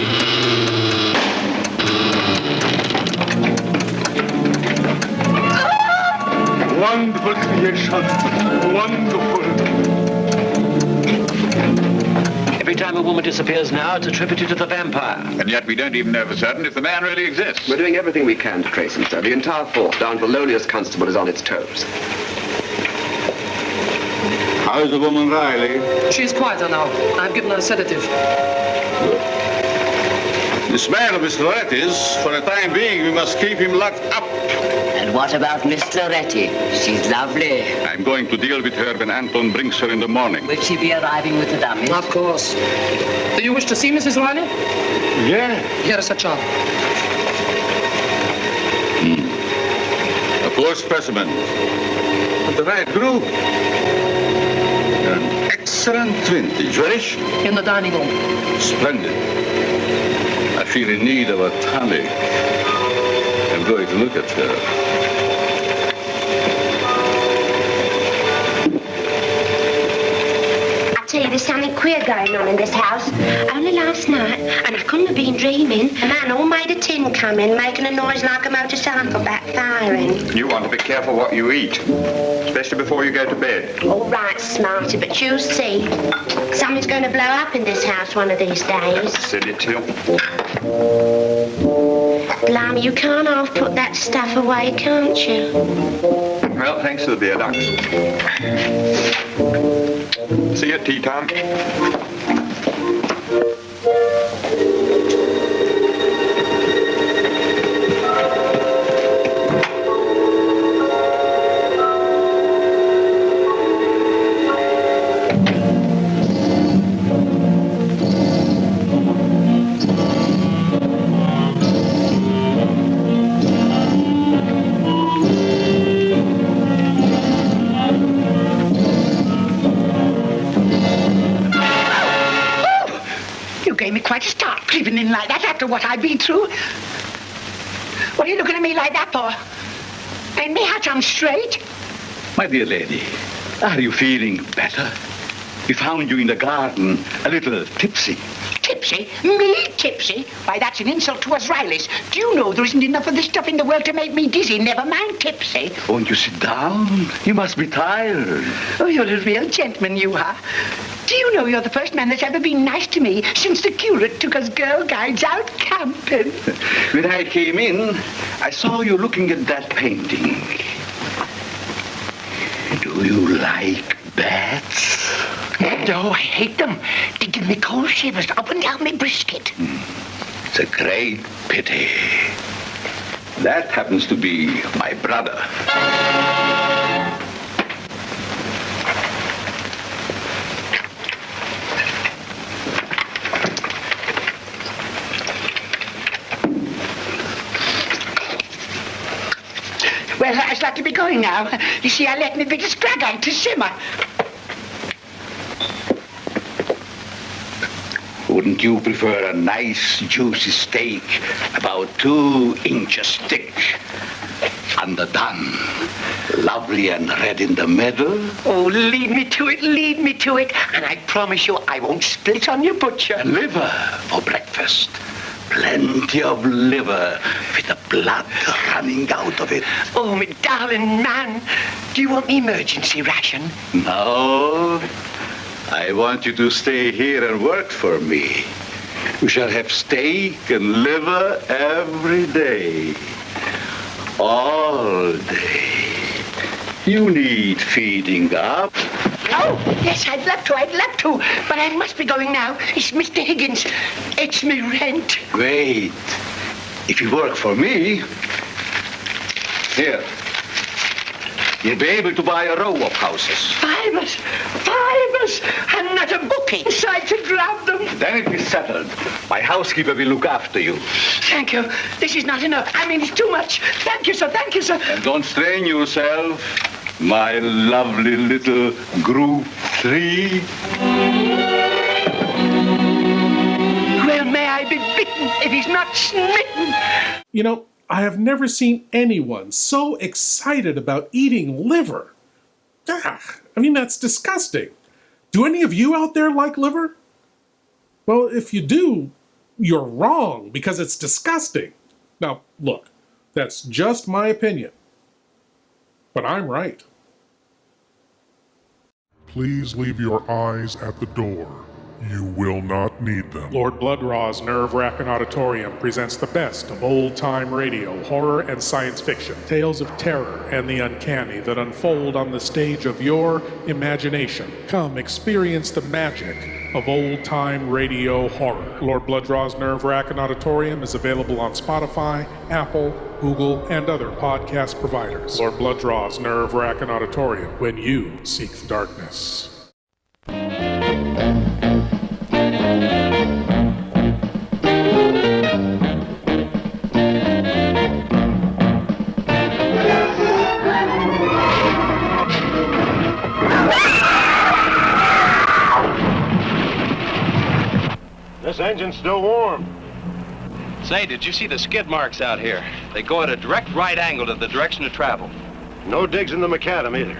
Wonderful creation. Wonderful. Every time a woman disappears now, it's attributed to the vampire. And yet we don't even know for certain if the man really exists. We're doing everything we can to trace him, sir. The entire force, down to the lowliest constable, is on its toes. How's the woman Riley? She's quieter now. I've given her a sedative. The smell of Mr. Loretti's, for the time being, we must keep him locked up. And what about Miss Loretti? She's lovely. I'm going to deal with her when Anton brings her in the morning. Will she be arriving with the dummies? Of course. Do you wish to see Mrs. Riley? Yeah. Here is a charm. A Poor specimen. But the right group. An excellent vintage. Relish? In the dining room. Splendid. I feel in need of a tonic. I'm going to look at her. Tell you, there's something queer going on in this house. Only last night, and I couldn't have been dreaming, a man all made of tin come in, making a noise like a motorcycle backfiring. You want to be careful what you eat, especially before you go to bed. All right, Smarty, but you see, something's going to blow up in this house one of these days. Silly till. Blimey, you can't half put that stuff away, can't you? Well, thanks to the beer ducks. See you at tea time. Quite a start creeping in like that after what I've been through. What are you looking at me like that for? Ain't me hat on straight? My dear lady, are you feeling better? We found you in the garden, a little tipsy. Tipsy? Me tipsy? Why, that's an insult to us Rileys. Do you know there isn't enough of this stuff in the world to make me dizzy, never mind tipsy? Won't you sit down? You must be tired. Oh, you're a real gentleman, you are. Do you know you're the first man that's ever been nice to me since the curate took us girl guides out camping? When I came in, I saw you looking at that painting. Do you like bats? No, I hate them. They give me cold shivers up and down my brisket. It's a great pity. That happens to be my brother. Well, I'd like to be going now. You see, I let me bit of scrag on to simmer. Wouldn't you prefer a nice, juicy steak, about 2 inches thick, underdone, lovely and red in the middle? Oh, lead me to it, lead me to it. And I promise you I won't split on your butcher. Liver for breakfast. Plenty of liver with the blood running out of it. Oh, my darling man. Do you want the emergency ration? No. I want you to stay here and work for me. We shall have steak and liver every day. All day. You need feeding up. Oh, yes, I'd love to. But I must be going now. It's Mr. Higgins. It's me rent. Wait. If you work for me, here, you'll be able to buy a row of houses. Fivers, and not a bookie inside to grab them. Then it is settled. My housekeeper will look after you. Thank you. This is not enough. I mean, it's too much. Thank you, sir. And don't strain yourself, my lovely little Group 3. Well, may I be bitten if he's not smitten. You know, I have never seen anyone so excited about eating liver. I mean, that's disgusting. Do any of you out there like liver? Well, if you do, you're wrong, because it's disgusting. Now, look, that's just my opinion. But I'm right. Please leave your eyes at the door. You will not need them. Lord Blood-Rah's Nerve-Wrackin Auditorium presents the best of old-time radio, horror, and science fiction. Tales of terror and the uncanny that unfold on the stage of your imagination. Come experience the magic of old-time radio horror. Lord Blood-Rah's Nerve-Wrackin Auditorium is available on Spotify, Apple, Google, and other podcast providers. Lord Blood-Rah's Nerve-Wrackin Auditorium, when you seek the darkness. engine's still warm. Say, did you see the skid marks out here? They go at a direct right angle to the direction of travel. No digs in the macadam either.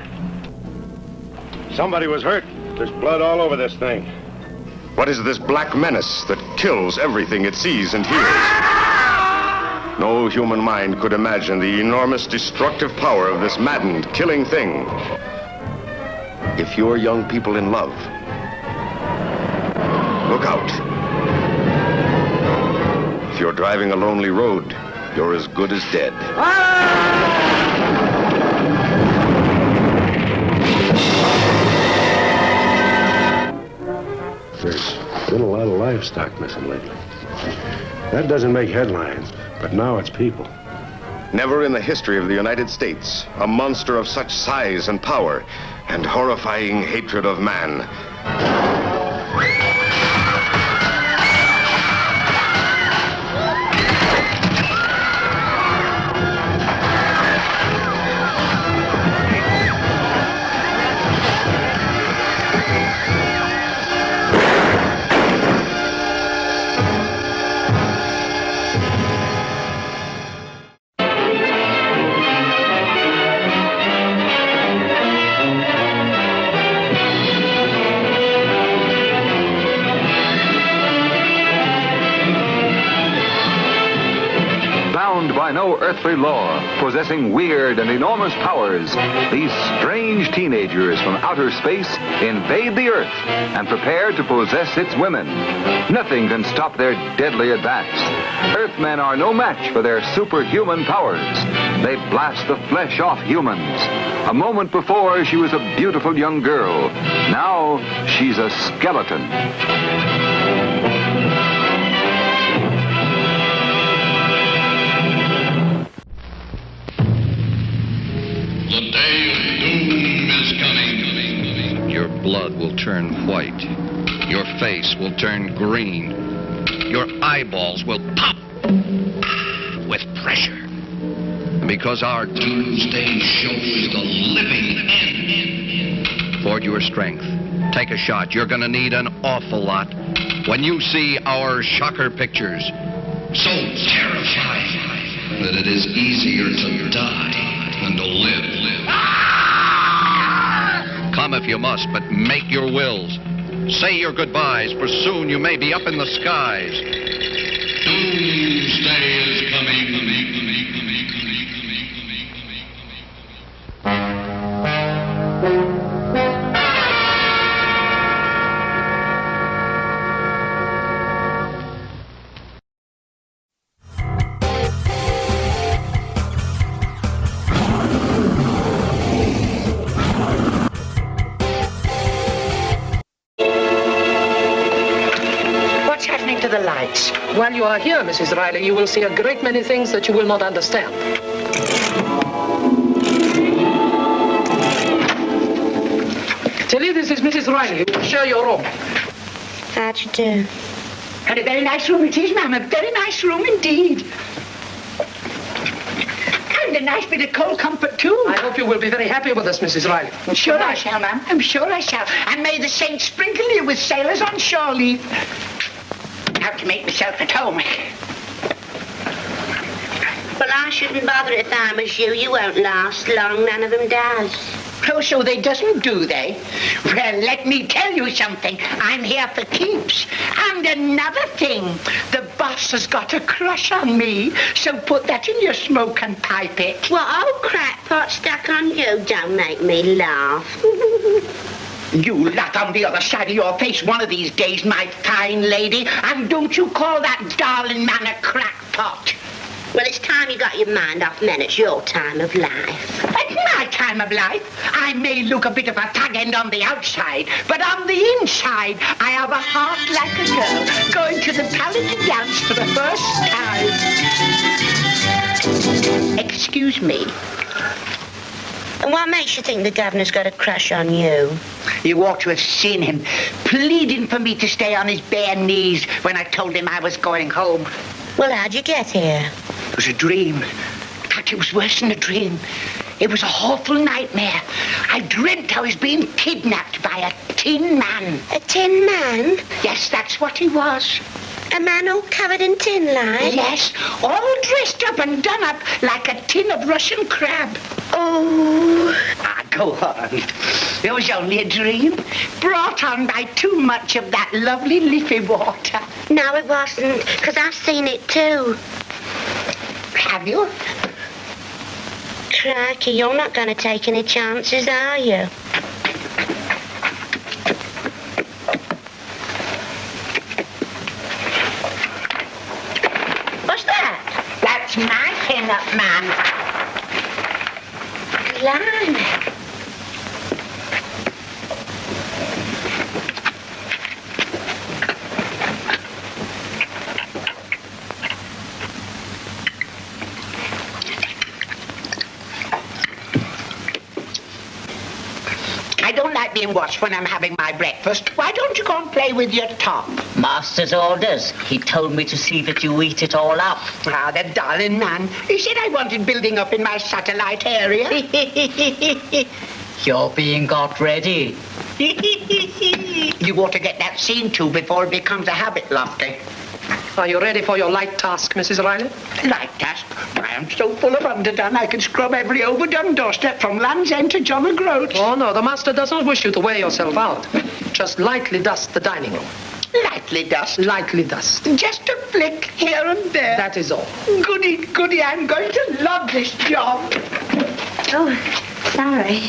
Somebody was hurt. There's blood all over this thing. What is this black menace that kills everything it sees and hears? No human mind could imagine the enormous destructive power of this maddened, killing thing. If you're young people in love, look out. If you're driving a lonely road, you're as good as dead. There's been a lot of livestock missing lately. That doesn't make headlines, but now it's people. Never in the history of the United States, a monster of such size and power and horrifying hatred of man. By no earthly law, possessing weird and enormous powers, these strange teenagers from outer space invade the Earth and prepare to possess its women. Nothing can stop their deadly advance. Earthmen are no match for their superhuman powers. They blast the flesh off humans. A moment before, she was a beautiful young girl. Now, she's a skeleton. The day of doom is coming. Your blood will turn white. Your face will turn green. Your eyeballs will pop with pressure. Because our doomsday show is the living end. Forge your strength. Take a shot. You're going to need an awful lot when you see our shocker pictures. So terrifying that it is easier to die than to live. Come if you must, but make your wills. Say your goodbyes, for soon you may be up in the skies. Doomsday is coming. While you are here, Mrs. Riley, you will see a great many things that you will not understand. Tilly, this is Mrs. Riley. We will share your room. How'd you do? And a very nice room it is, ma'am. A very nice room indeed. And a nice bit of cold comfort, too. I hope you will be very happy with us, Mrs. Riley. I'm sure I shall, ma'am. I'm sure I shall. And may the saints sprinkle you with sailors on shore leave. How to make myself at home. Well, I shouldn't bother if I was you. You won't last long. None of them does. Oh, so they doesn't, do they? Well, let me tell you something. I'm here for keeps. And another thing. The boss has got a crush on me. So put that in your smoke and pipe it. What old crackpot stuck on you? Don't make me laugh. You laugh on the other side of your face one of these days, my fine lady. And don't you call that darling man a crackpot. Well, it's time you got your mind off men. It's your time of life. At my time of life, I may look a bit of a tag end on the outside, but on the inside, I have a heart like a girl going to the Paladin dance for the first time. Excuse me. And what makes you think the governor's got a crush on you? You ought to have seen him pleading for me to stay on his bare knees when I told him I was going home. Well, how'd you get here? It was a dream. In fact, it was worse than a dream. It was an awful nightmare. I dreamt I was being kidnapped by a tin man. A tin man? Yes, that's what he was. A man all covered in tin lime? Yes, all dressed up and done up like a tin of Russian crab. Oh. Ah, go on. It was only a dream, brought on by too much of that lovely leafy water. No, it wasn't, because I've seen it too. Have you? Crikey, you're not going to take any chances, are you? What's that? That's my pin-up, man. Blimey. I don't like being watched when I'm having my breakfast. Why don't you go and play with your top? Master's orders. He told me to see that you eat it all up. Ah, the darling man. He said I wanted building up in my satellite area. You're being got ready. You ought to get that seen to before it becomes a habit, Lofty. Are you ready for your light task, Mrs. Riley? Light task? I am so full of underdone I can scrub every overdone doorstep from Land's End to John O'Groats. Oh, no, the master does not wish you to wear yourself out. Just lightly dust the dining room. Lightly dust? Lightly dust. Just a flick here and there. That is all. Goody, goody, I'm going to love this job. Oh, sorry.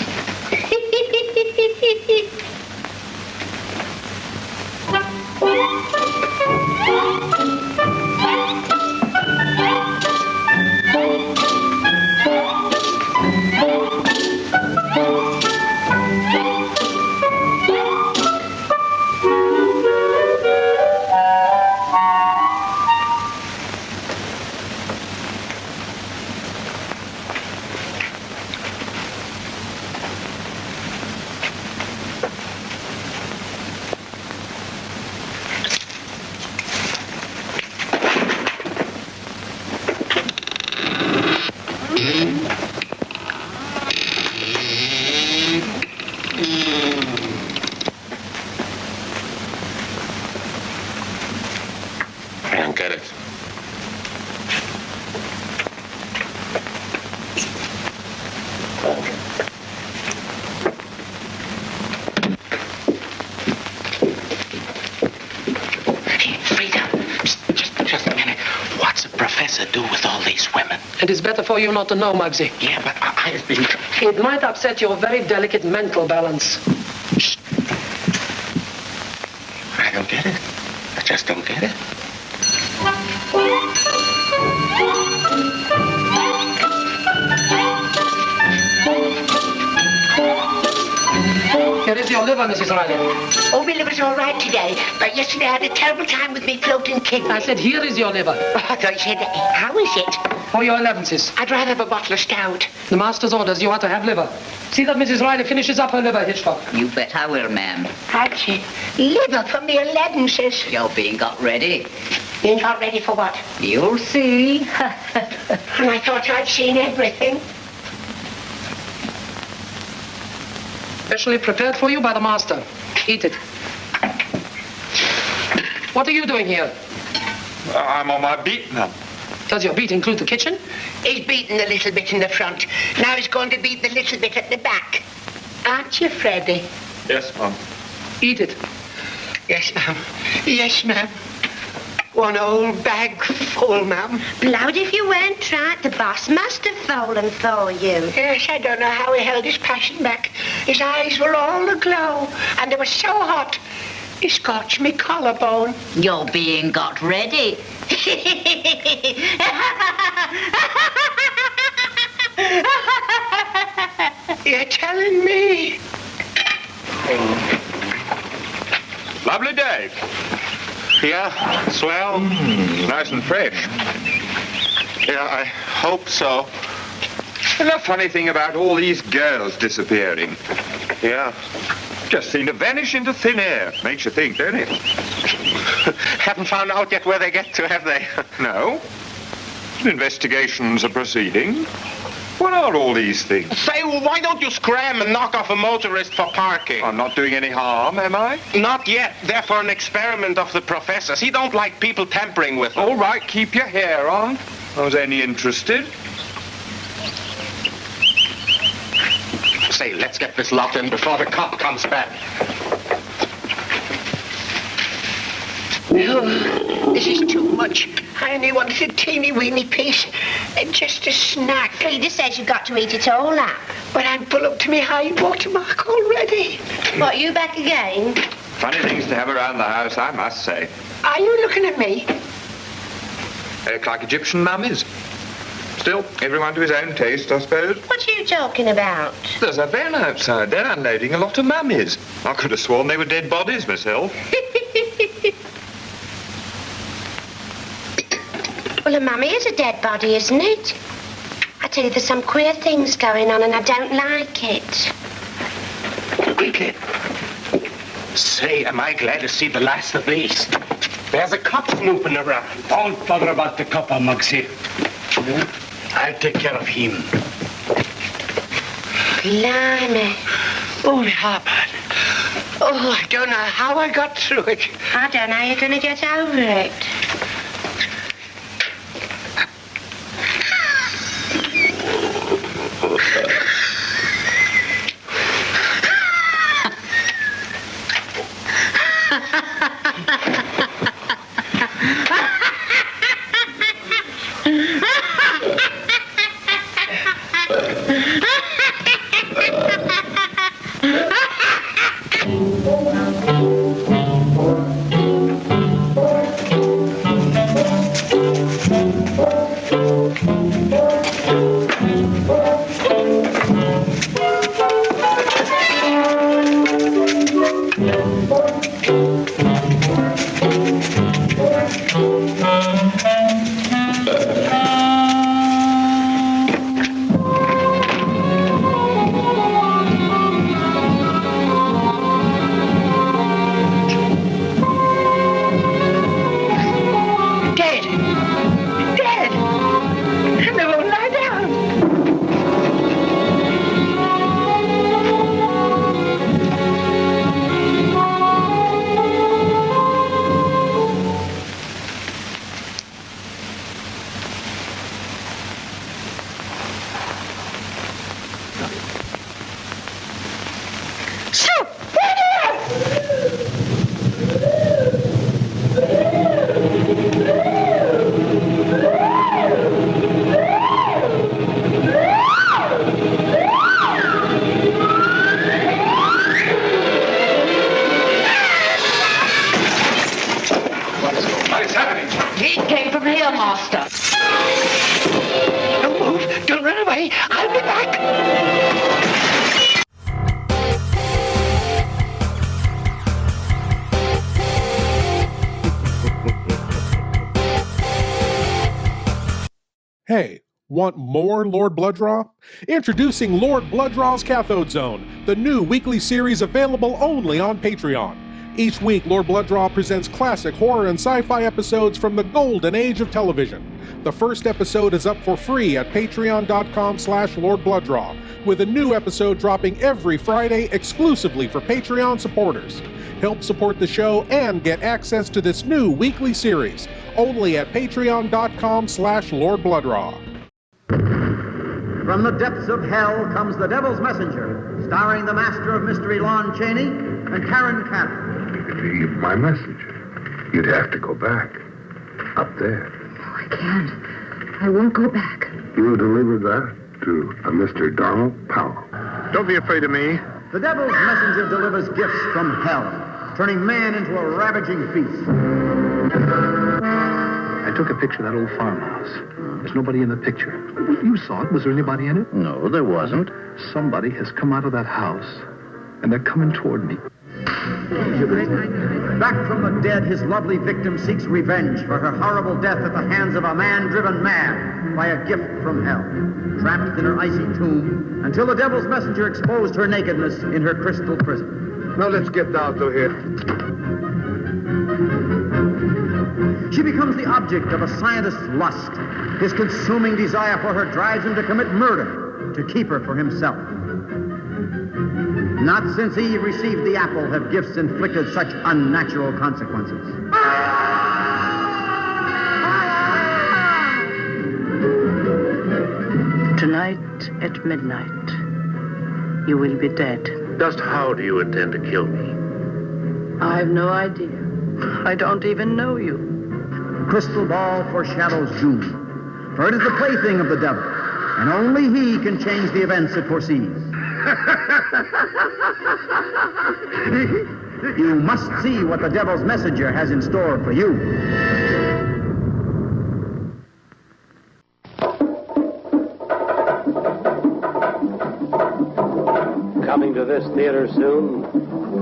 I don't get it. Just a minute. What's a professor do with all these women? It is better for you not to know, Muggsy. Yeah, but I've been... It might upset your very delicate mental balance. I don't get it. I just don't get it. Here is your liver, Mrs. Riley. Oh, my liver's all right today, but yesterday I had a terrible time with me floating kidney. I said, here is your liver. Oh, I thought you said, how is it? For your 11s. I'd rather have a bottle of stout. The master's orders, you are to have liver. See that Mrs. Riley finishes up her liver, Hitchcock. You bet I will, ma'am. Archie, liver from the 11s. You're being got ready. Being got ready for what? You'll see. And I thought I'd seen everything. Specially prepared for you by the master. Eat it. What are you doing here? I'm on my beat now. Does your beat include the kitchen? He's beaten a little bit in the front. Now he's going to beat the little bit at the back. Aren't you, Freddie? Yes, Mum. Eat it. Yes, ma'am. Yes, ma'am. One old bag full, ma'am. Blowed if you weren't right. The boss must have fallen for you. Yes, I don't know how he held his passion back. His eyes were all aglow, and they were so hot, he scorched me collarbone. You're being got ready. You're telling me? Lovely day. Yeah, swell. Nice and fresh. Yeah, I hope so. And the funny thing about all these girls disappearing. Yeah. Just seem to vanish into thin air. Makes you think, don't it? Haven't found out yet where they get to, have they? No. Investigations are proceeding. What are all these things? Say, well, why don't you scram and knock off a motorist for parking? I'm not doing any harm, am I? Not yet. They're for an experiment of the professor's. He don't like people tampering with them. All right, keep your hair on. I was only interested. Say, let's get this lot in before the cop comes back. No, this is too much. I only wanted a teeny-weeny piece. Just a snack. Peter says you've got to eat it all up. But I'm full up to me high watermark already. What, you back again? Funny things to have around the house, I must say. Are you looking at me? They look like Egyptian mummies. Still, everyone to his own taste, I suppose. What are you talking about? There's a van outside. They're unloading a lot of mummies. I could have sworn they were dead bodies myself. Well, a mummy is a dead body, isn't it? I tell you, there's some queer things going on and I don't like it. Quickly. Say, am I glad to see the last of these. There's a cop snooping around. Don't bother about the copper, Mugsy. I'll take care of him. Blimey. Oh, Harper. Oh, I don't know how I got through it. I don't know how you're going to get over it. Hey, want more Lord Blood-Rah? Introducing Lord Blood-Rah's Cathode Zone, the new weekly series available only on Patreon. Each week, Lord Blood-Rah presents classic horror and sci-fi episodes from the golden age of television. The first episode is up for free at patreon.com/Lord Blood-Rah, with a new episode dropping every Friday exclusively for Patreon supporters. Help support the show and get access to this new weekly series, only at patreon.com/Lord Blood-Rah. From the depths of hell comes The Devil's Messenger, starring the Master of Mystery Lon Chaney and Karen Cannon. Leave my message. You'd have to go back. Up there. I can't. I won't go back. You deliver that to a Mr. Donald Powell. Don't be afraid of me. The Devil's Messenger delivers gifts from hell, turning man into a ravaging beast. I took a picture of that old farmhouse. There's nobody in the picture. You saw it. Was there anybody in it? No, there wasn't. Somebody has come out of that house, and they're coming toward me. Back from the dead, his lovely victim seeks revenge for her horrible death at the hands of a man driven mad by a gift from hell. Trapped in her icy tomb until the Devil's Messenger exposed her nakedness in her crystal prison. Now let's get down to here. She becomes the object of a scientist's lust. His consuming desire for her drives him to commit murder to keep her for himself. Not since Eve received the apple have gifts inflicted such unnatural consequences. Tonight at midnight, you will be dead. Just how do you intend to kill me? I have no idea. I don't even know you. The crystal ball foreshadows doom, for it is the plaything of the devil, and only he can change the events it foresees. You must see what the devil's messenger has in store for you. Coming to this theater soon,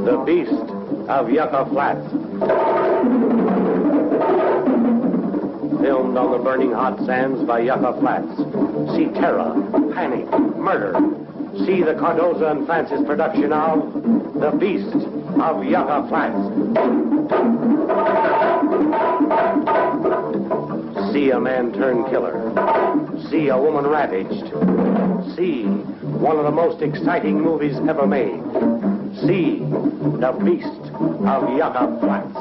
The Beast of Yucca Flats. Filmed on the burning hot sands by Yucca Flats. See terror, panic, murder. See the Cardoza and Francis production of The Beast of Yucca Flats. See a man turned killer. See a woman ravaged. See one of the most exciting movies ever made. See The Beast of Yucca Flats.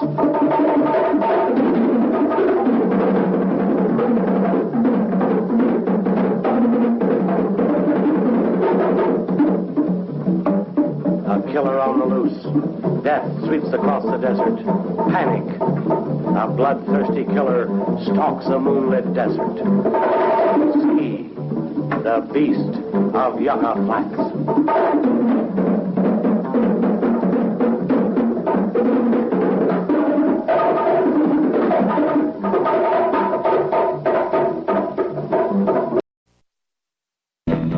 A killer on the loose. Death sweeps across the desert. Panic. A bloodthirsty killer stalks a moonlit desert. See The Beast of Yucca Flats.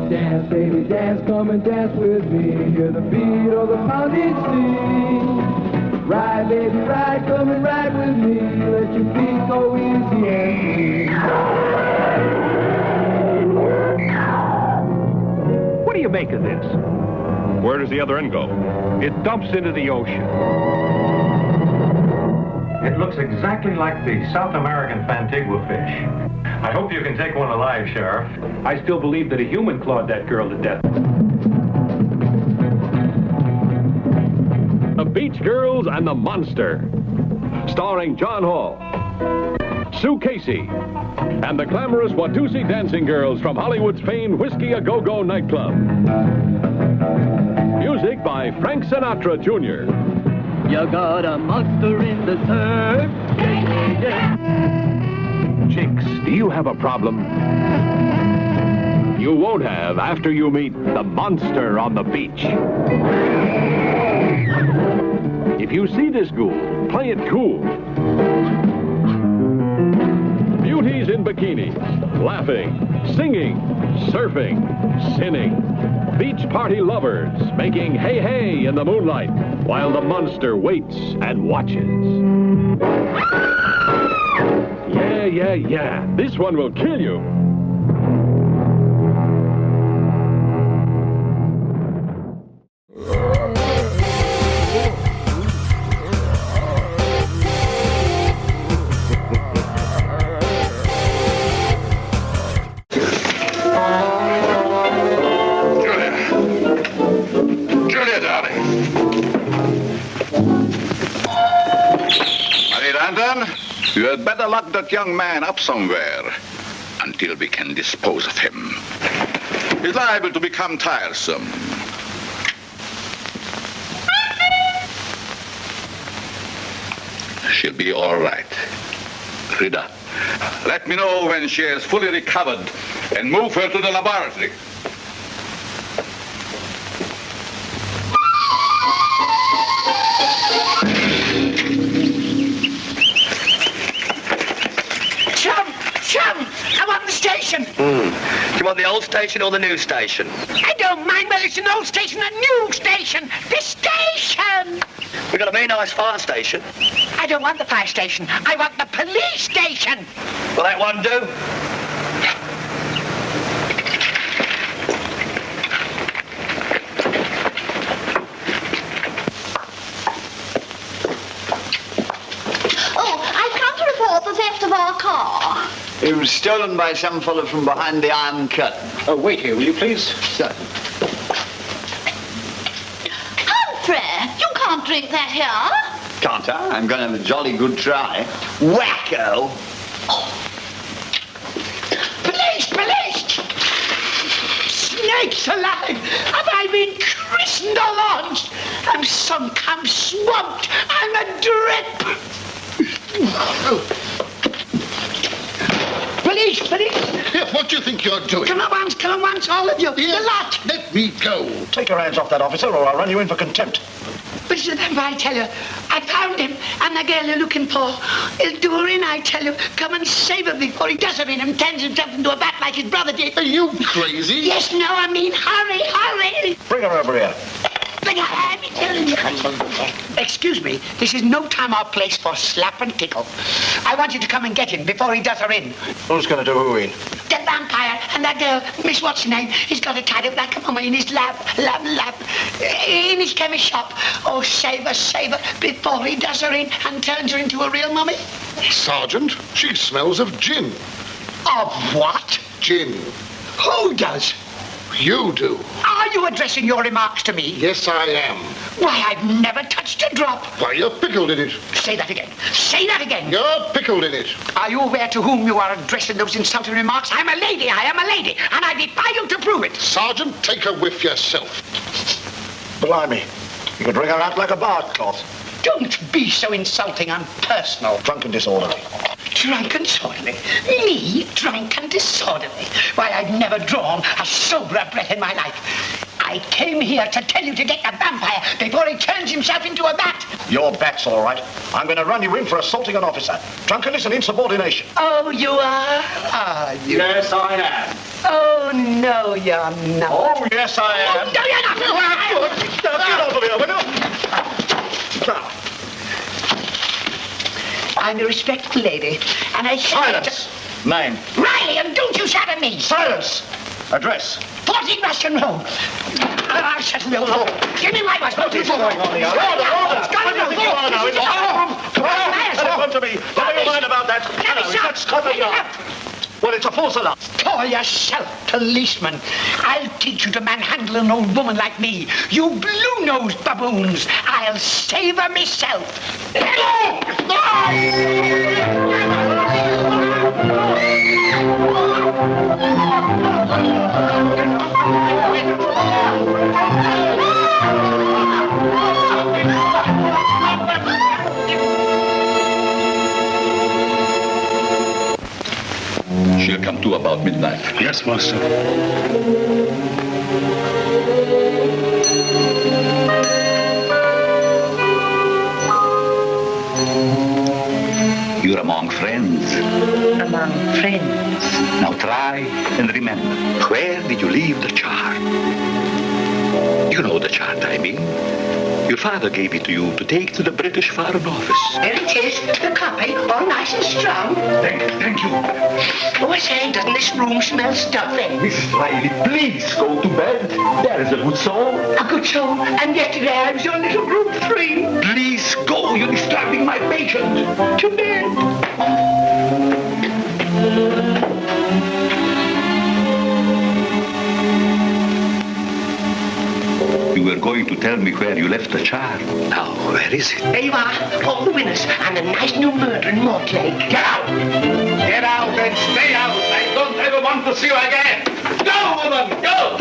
Dance, baby, dance, come and dance with me. Hear the beat of the pounding string. Ride, baby, ride, come and ride with me. Let your feet go easy. What do you make of this? Where does the other end go? It dumps into the ocean. It looks exactly like the South American Fantigua fish. I hope you can take one alive, Sheriff. I still believe that a human clawed that girl to death. The Beach Girls and the Monster, starring John Hall, Sue Casey, and the glamorous Watusi dancing girls from Hollywood's famed Whiskey A Go-Go nightclub. Music by Frank Sinatra Jr. You got a monster in the surf. Chicks, do you have a problem? You won't have after you meet the monster on the beach. If you see this ghoul, play it cool. Beauties in bikinis, laughing, singing, surfing, sinning. Beach party lovers making hey hey in the moonlight while the monster waits and watches. Yeah. This one will kill you. Julia, darling. Marie Anton, you had better lock that young man up somewhere until we can dispose of him. He's liable to become tiresome. She'll be all right. Rita, let me know when she is fully recovered and move her to the laboratory. Chum, I want the station. Do you want the old station or the new station? I don't mind whether it's an old station or a new station. The station! We've got a very nice fire station. I don't want the fire station. I want the police station. Will that one do? Oh, I've come to report the theft of our car? It was stolen by some fellow from behind the Iron Curtain. Oh, wait here, will you please? Sir. Humphrey, you can't drink that here. Can't I? I'm going to have a jolly good try. Wacko! Police! Police! Snakes alive! Have I been christened or launched? I'm sunk, I'm swamped, I'm adrip! Police! Police! What do you think you're doing? Come on once, all of you. Yes. The lot! Let me go. Take your hands off that officer or I'll run you in for contempt. But remember, I tell you, I found him, and the girl you're looking for. He'll do her in, I tell you. Come and save her before he does her in and turns himself into a bat like his brother did. Are you crazy? Yes, no, I mean, hurry! Bring her over here. But I'm telling you. Excuse me, this is no time or place for slap and tickle. I want you to come and get him before he does her in. Who's going to do who in? The vampire and that girl, Miss What's her name, he's got her tied up like a mummy in his lab, in his chemist shop. Oh, save her, before he does her in and turns her into a real mummy. Sergeant, she smells of gin. Of what? Gin. Who does? You do. Are you addressing your remarks to me? Yes, I am. Why, I've never touched a drop. Why, you're pickled in it. Say that again. Say that again. You're pickled in it. Are you aware to whom you are addressing those insulting remarks? I am a lady, and I defy you to prove it. Sergeant, take a whiff yourself. Blimey. You could wring her out like a barcloth. Don't be so insulting and personal. Drunk and disorderly. Drunk and disorderly? Me? Drunk and disorderly? Why, I've never drawn a soberer breath in my life. I came here to tell you to get the vampire before he turns himself into a bat. Your bat's all right. I'm going to run you in for assaulting an officer. Drunkenness and insubordination. Oh, you are? Are you? Yes, I am. Oh, no, you're not. Oh, yes, I am. Oh, no, you're not. Get over here, will you? I'm a respectable lady, and I... Silence! Name. Riley, and don't you shout at me! Silence! Address. 14 Russian Road. I'll settle your law. Give me my wife. What is going on here? Order! What do you think you are now? In the home? Come to me. Never you mind about that. Hello, is that Scotland Yard? Well, it's a false alarm. Call yourself policeman. I'll teach you to manhandle an old woman like me. You blue-nosed baboons. I'll save her myself. She'll come to about midnight. Yes, master. You're among friends. Among friends. Now try and remember, where did you leave the chart? You know the chart, I mean. Your father gave it to you to take to the British Foreign Office. There it is, the copy, all nice and strong. Thank you. Oh, I say, doesn't this room smell stuffy? Mrs. Riley, please go to bed. There is a good soul. A good soul, and yesterday I was your little group 3. Please go, you're disturbing my patient. To bed. You were going to tell me where you left the chart. Now, where is it? There you are, all the winners, and a nice new murder in Mortlake. Get out! Get out and stay out! I don't ever want to see you again! Go, woman, go!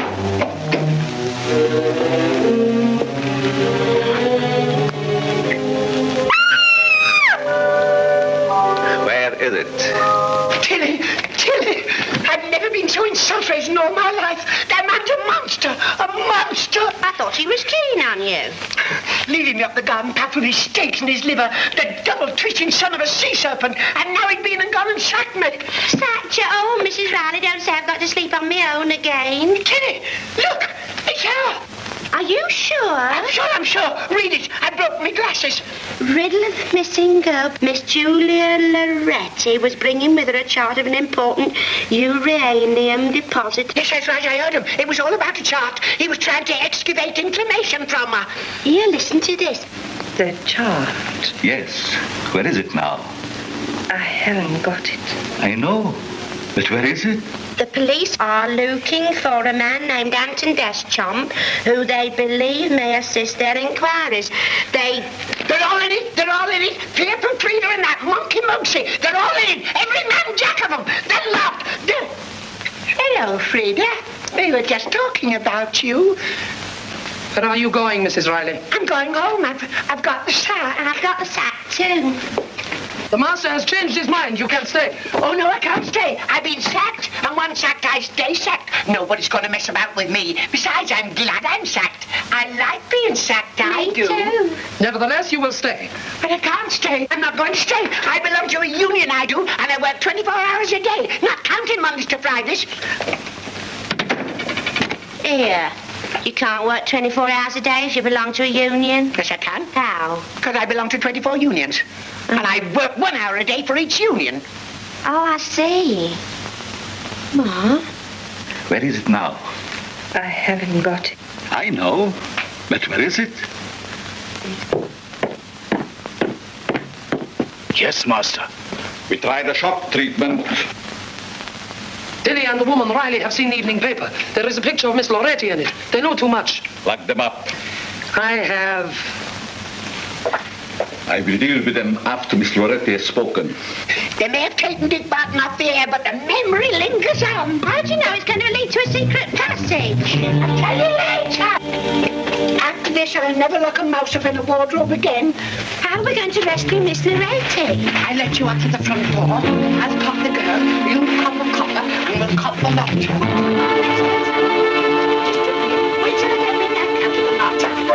Where is it? Tilly! I've never been so insulted in all my life. That man's a monster! I thought he was keen on you. Leading me up the garden path with his steaks and his liver, the double-twitching son of a sea serpent, and now he's been and gone and sacked me. Sacked you? Oh, Mrs. Riley, don't say I've got to sleep on my own again. Tilly, look! It's her! Are you sure? I'm sure. Read it. I broke my glasses. Riddle of the missing girl. Miss Julia Loretti was bringing with her a chart of an important uranium deposit. Yes, that's right. I heard him. It was all about a chart. He was trying to excavate information from her. Here, listen to this. The chart. Yes. Where is it now? I haven't got it. I know. But where is it? The police are looking for a man named Anton Deschamps, who they believe may assist their inquiries. They're all in it. They're all in it. Pip and Peter and that monkey Mopsy. They're all in it. Every man jack of them. They're locked. Hello, Frida. We were just talking about you. Where are you going, Mrs. Riley? I'm going home. I've got the sack, and I've got the sack too. The master has changed his mind. You can't stay. Oh, no, I can't stay. I've been sacked, and once sacked, I stay sacked. Nobody's going to mess about with me. Besides, I'm glad I'm sacked. I like being sacked, I do. Too. Nevertheless, you will stay. But I can't stay. I'm not going to stay. I belong to a union, I do, and I work 24 hours a day, not counting Mondays to Fridays. Here. You can't work 24 hours a day if you belong to a union? Yes, I can. How? Because I belong to 24 unions. And I work 1 hour a day for each union. Oh, I see. Ma? Where is it now? I haven't got it. I know. But where is it? Yes, master. We tried a shock treatment. Dilly and the woman Riley have seen the evening paper. There is a picture of Miss Loretti in it. They know too much. Lock them up. I will deal with them after Miss Loretti has spoken. They may have taken Dick Barton off the air, but the memory lingers on. How do you know it's going to lead to a secret passage? I'll tell you later. After this, I'll never lock a mouse up in a wardrobe again. How are we going to rescue Miss Loretti? I let you up to the front door. I'll cop the girl, you cop the copper, and we'll cop the lot. Wait till I get me that out of the lot.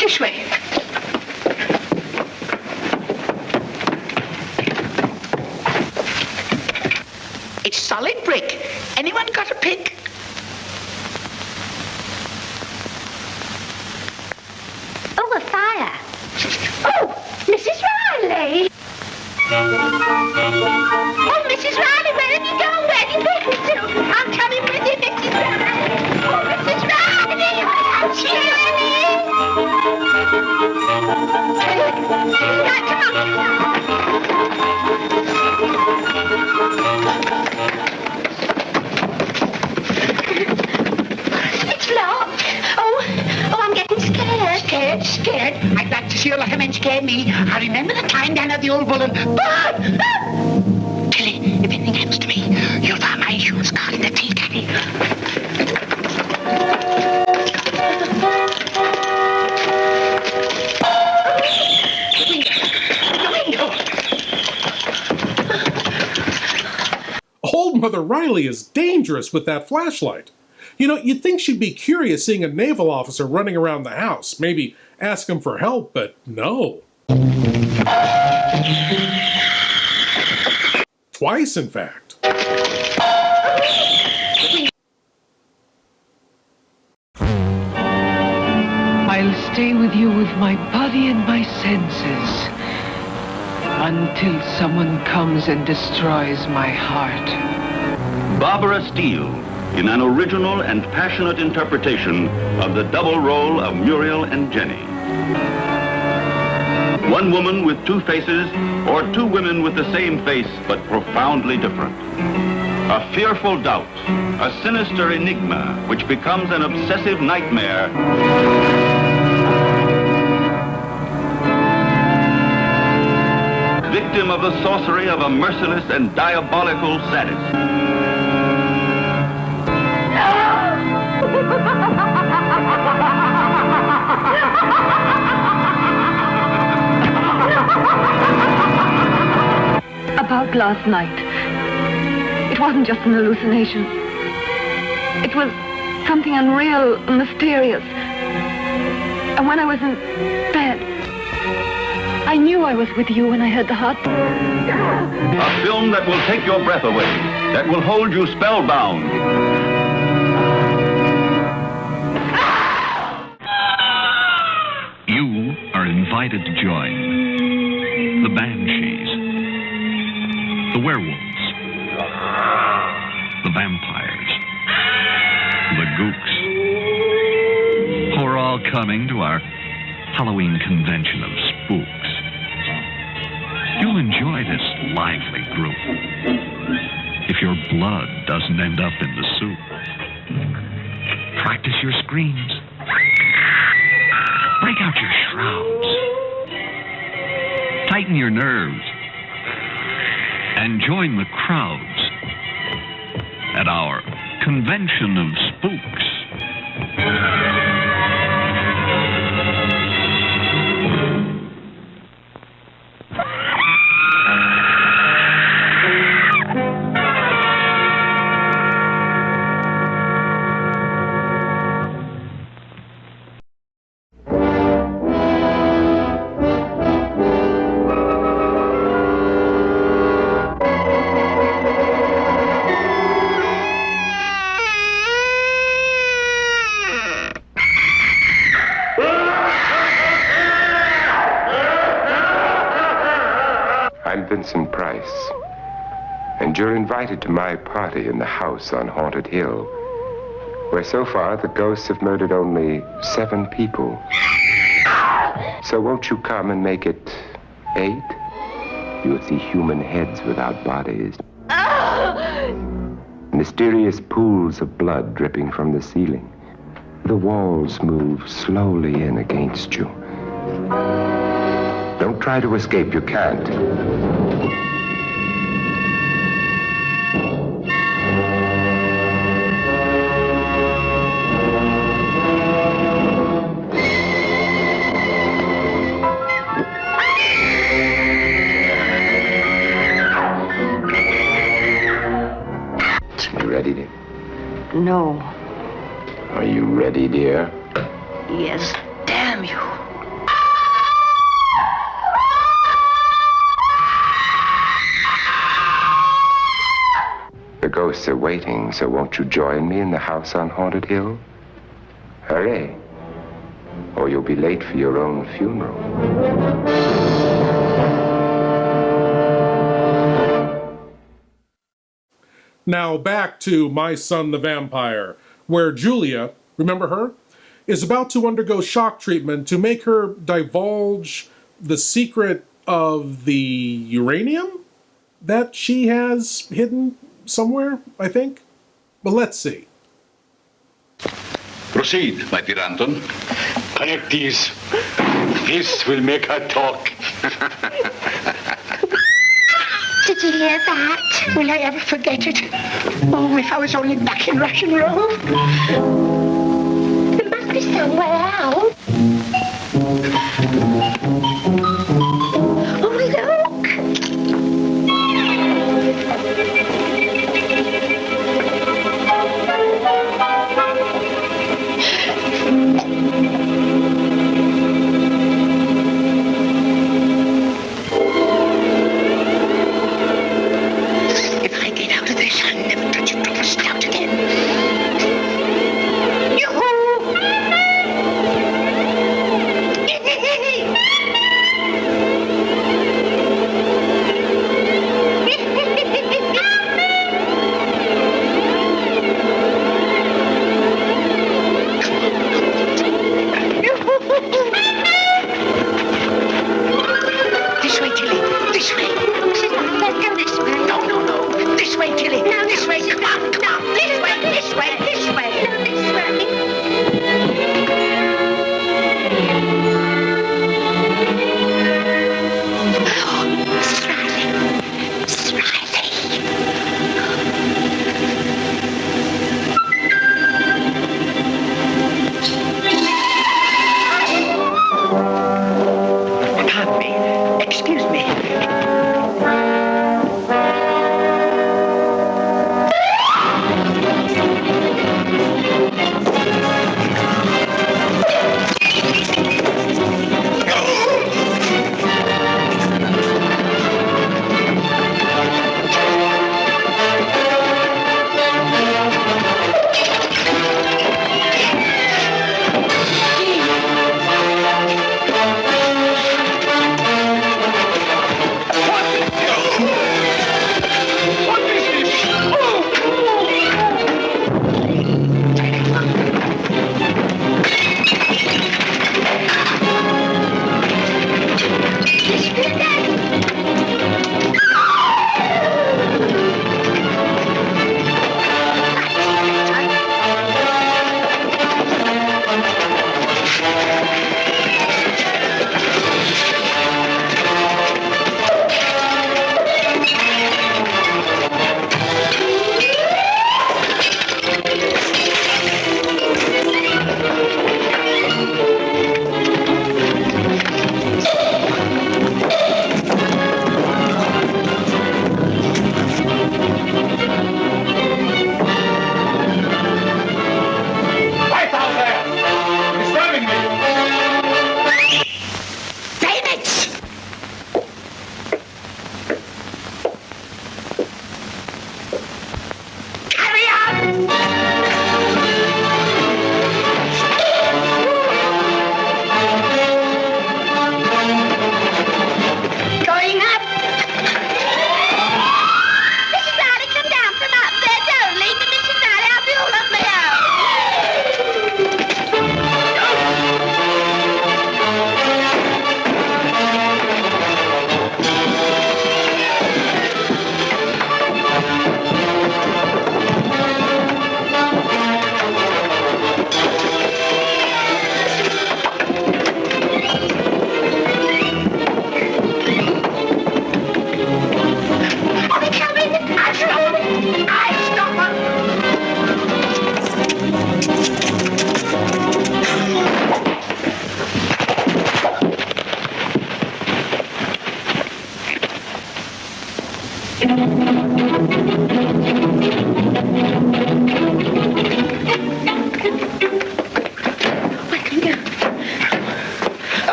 This way. It's solid brick. Anyone got a pick? Oh, a fire. Oh, Mrs. Riley. Oh, Mrs. Riley, where have you gone? Where have you been to? I'm coming with you, Mrs. Riley. Oh, Mrs. Riley, I'm It's locked. Oh, I'm getting scared. Scared? I'd like to see a lot of men scare me. I remember the time down at the old bull and... Tilly, if anything happens to me, you'll find my shoes caught in the tea caddy. Old Mother Riley is dangerous with that flashlight. You know, you'd think she'd be curious seeing a naval officer running around the house, maybe ask him for help, but no. Twice, in fact. I'll stay with you with my body and my senses until someone comes and destroys my heart. Barbara Steele, in an original and passionate interpretation of the double role of Muriel and Jenny. One woman with two faces, or two women with the same face but profoundly different. A fearful doubt, a sinister enigma which becomes an obsessive nightmare. Victim of the sorcery of a merciless and diabolical sadist. About last night. It wasn't just an hallucination. It was something unreal, mysterious. And when I was in bed, I knew I was with you when I heard the heartbeat. A film that will take your breath away, that will hold you spellbound. invited to join the banshees, the werewolves, the vampires, the gooks, who are all coming to our Halloween convention of spooks. You'll enjoy this lively group if your blood doesn't end up in the soup. Practice your screams. Break out your shrouds. Tighten your nerves. And join the crowds at our convention of spooks. Vincent Price, and you're invited to my party in the house on Haunted Hill, where so far the ghosts have murdered only 7 people. So won't you come and make it 8? You'll see human heads without bodies. Mysterious pools of blood dripping from the ceiling. The walls move slowly in against you. Don't try to escape, you can't. You ready, dear? No. Are you ready, dear? Yes, damn you. The ghosts are waiting, so won't you join me in the house on Haunted Hill? Hurry, or you'll be late for your own funeral. Now back to My Son the Vampire, where Julia, remember her, is about to undergo shock treatment to make her divulge the secret of the uranium that she has hidden somewhere, I think. But let's see. Proceed, my dear Anton. Connect these. This will make her talk. Did you hear that? Will I ever forget it? Oh, if I was only back in Russian Road. It must be somewhere out. Oh, look!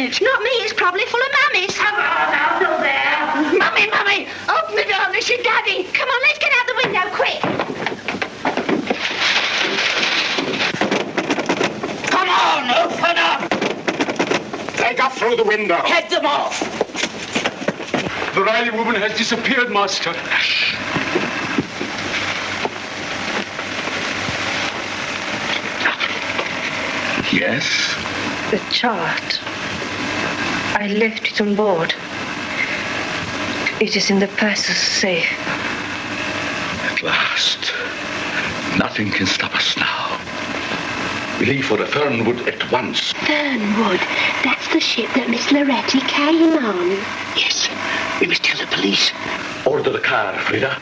It's not me, it's probably full of mummies. Come on, out there. Mummy, open the door, this is Daddy. Come on, let's get out the window, quick. Come on, open up! They got through the window. Head them off! The Riley woman has disappeared, Master. Yes? The chart. I left it on board. It is in the purser's safe. At last. Nothing can stop us now. We leave for the Fernwood at once. Fernwood, that's the ship that Miss Loretti came on. Yes, we must tell the police. Order the car, Frida.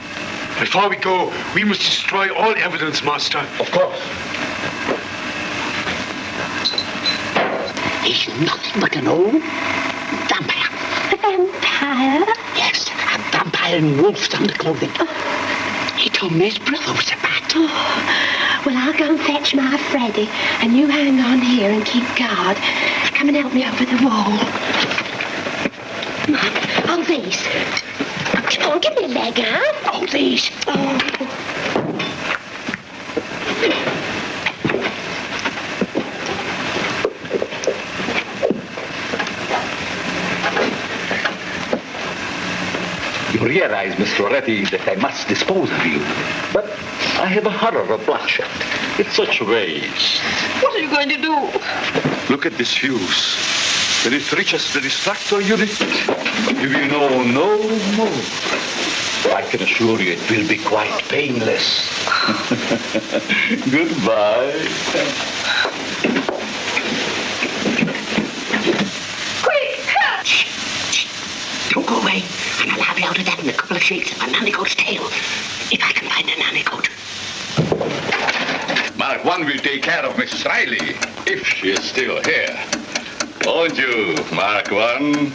Before we go, we must destroy all evidence, Master. Of course. He's nothing but an old vampire. A vampire? Yes, a vampire in wolf's underclothing. He told me his brother was a bat. Well, I'll go and fetch my Freddy, and you hang on here and keep guard. Come and help me over the wall. On these. Come on, give me a leg, huh? Oh, these. Oh. You realize, Miss Loretti, that I must dispose of you. But I have a horror of bloodshed. It's such waste. What are you going to do? Look at this fuse. When it reaches the distractor unit, you will know no more. I can assure you it will be quite painless. Goodbye. Don't go away, and I'll have you out of that in a couple of shakes of a nannygoat's tail, if I can find a nannygoat. Mark 1 will take care of Miss Riley, if she is still here. Won't you, Mark 1?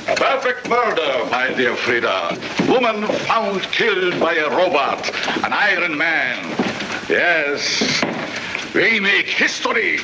A perfect murder, my dear Frida. Woman found killed by a robot, an Iron Man. Yes, we make history.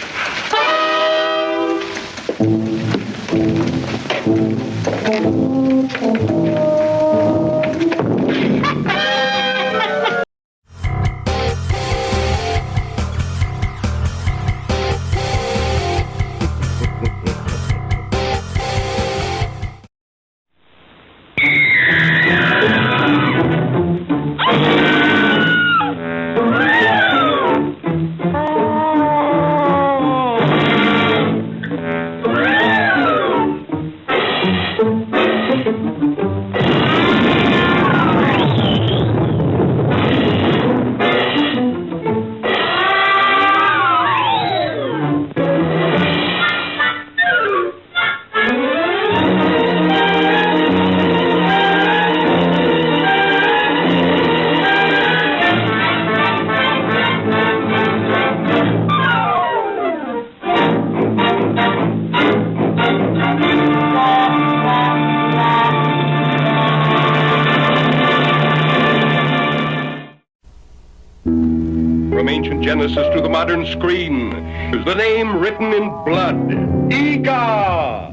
Genesis to the modern screen is the name written in blood. Ega!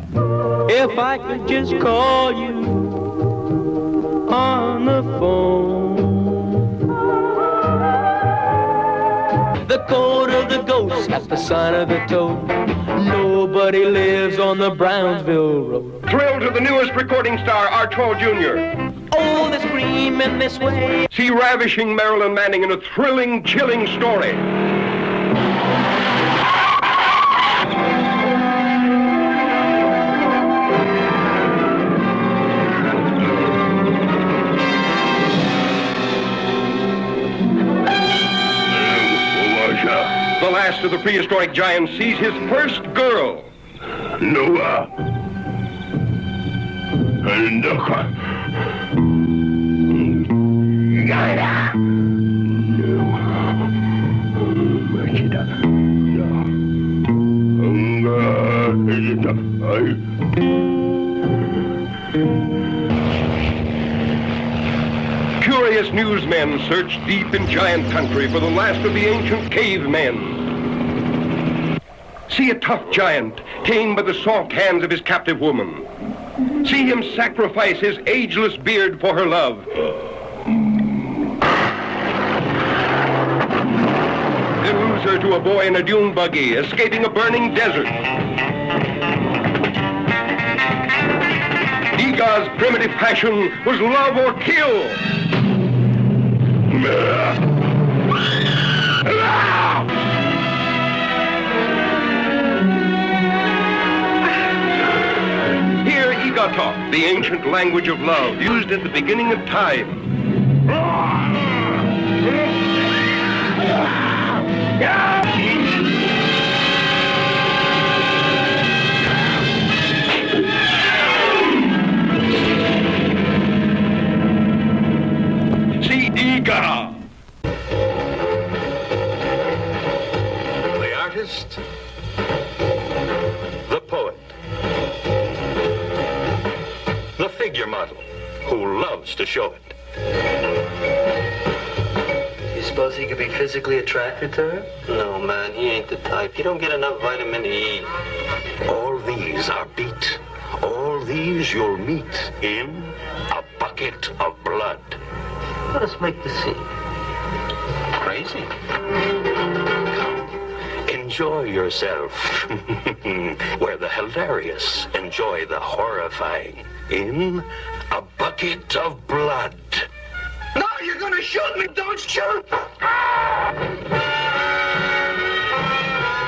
If I could just call you on the phone. The code of the ghost got the sign of the toad. Nobody lives on the Brownsville Road. Thrill to the newest recording star, Arturo Jr. Oh, the screaming this way. See ravishing Marilyn Manning in a thrilling, chilling story. The last of the prehistoric giants sees his first girl. Noah. And Curious newsmen search deep in giant country for the last of the ancient cavemen. See a tough giant tamed by the soft hands of his captive woman. See him sacrifice his ageless beard for her love. Then lose her to a boy in a dune buggy, escaping a burning desert. Igor's primitive passion was love or kill. Hear Igor talk, the ancient language of love, used at the beginning of time. See Igor! The artist, the poet, the figure model who loves to show it. You suppose he could be physically attracted to her? No, man, he ain't the type. You don't get enough vitamin E. All these are beat. All these you'll meet in a bucket of blood. Let us make the scene. Crazy? Come, enjoy yourself. Where the hilarious enjoy the horrifying. In a bucket of blood. No, you're gonna shoot me! Don't shoot!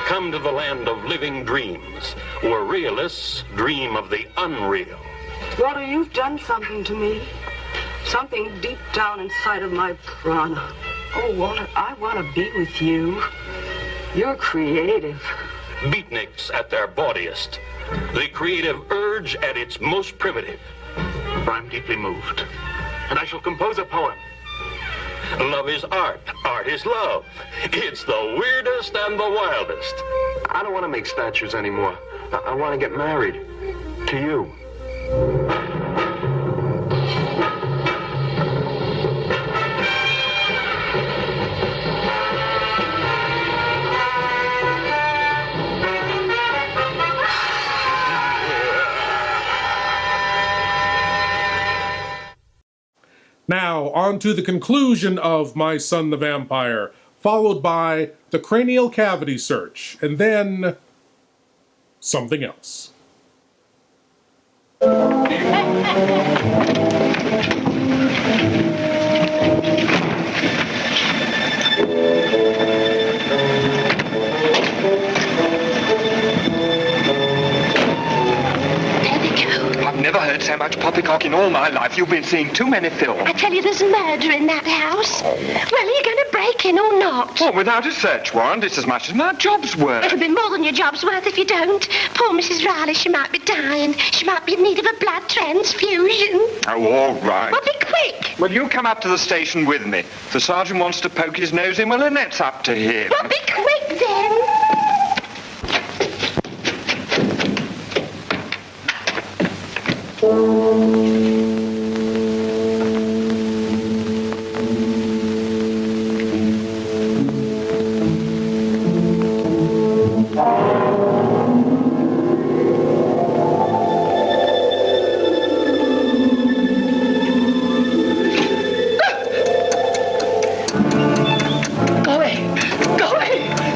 Come to the land of living dreams, where realists dream of the unreal. Walter, you've done something to me. Something deep down inside of my prana. Oh, Walter, I want to be with you. You're creative. Beatniks at their bawdiest. The creative urge at its most primitive. I'm deeply moved, and I shall compose a poem. Love is art. Art is love. It's the weirdest and the wildest. I don't want to make statues anymore. I want to get married. To you. Now, on to the conclusion of My Son the Vampire, followed by the cranial cavity search, and then something else. I've never heard so much poppycock in all my life. You've been seeing too many films. I tell you, there's a murder in that house. Well, are you going to break in or not? Well, without a search warrant, it's as much as my job's worth. It'll be more than your job's worth if you don't. Poor Mrs. Riley, she might be dying. She might be in need of a blood transfusion. Oh, all right. Well, be quick. Well, you come up to the station with me. If the sergeant wants to poke his nose in, well, then that's up to him. Well, be quick, then. Go away.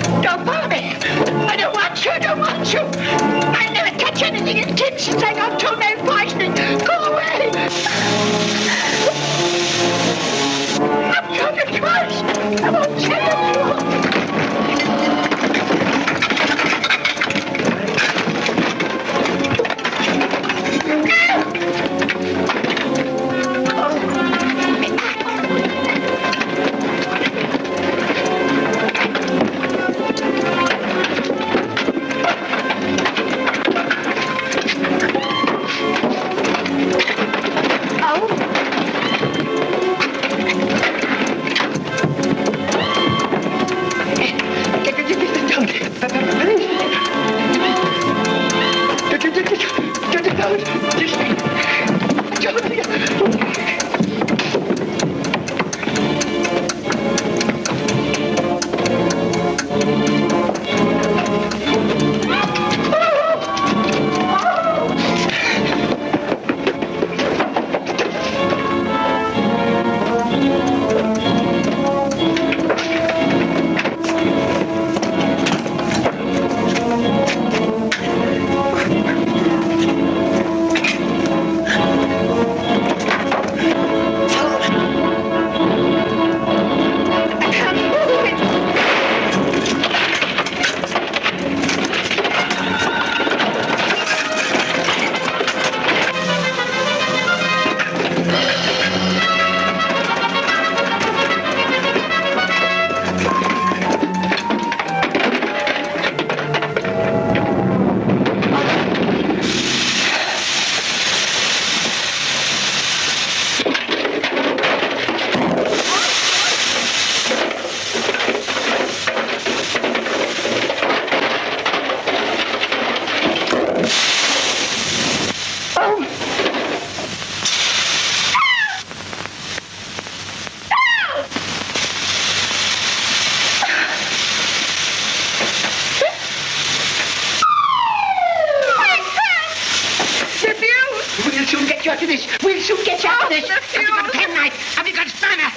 Have you got a penknife? Have you got a spanner?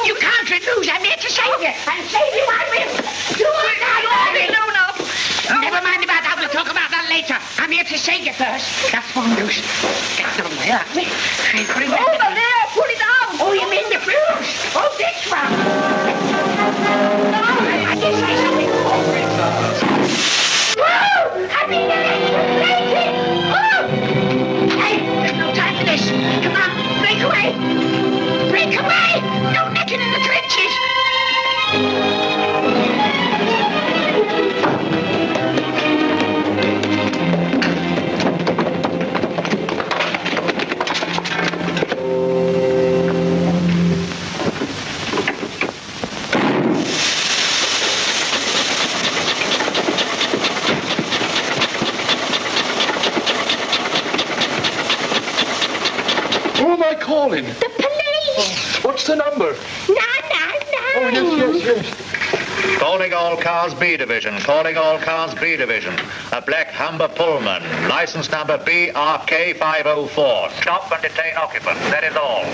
You can't refuse. I'm here to save you. And save you I will. Do it now. No. Never mind about that. We'll talk about that later. I'm here to save you first. That's one loose. Get it on there, haven't we? Over there. Pull it out. Oh, you mean the fuse? Oh, this one. No. I did say something. Whoa! I mean, electroplated. Oh! Hey, there's no time for this. Come on, break away. Break away. No necking in the trenches. Who am I calling? The police. What's the number? No. Oh, yes. Calling all cars B division. Calling all cars B division. A black Humber Pullman. License number BRK 504. Stop and detain occupant. That is all.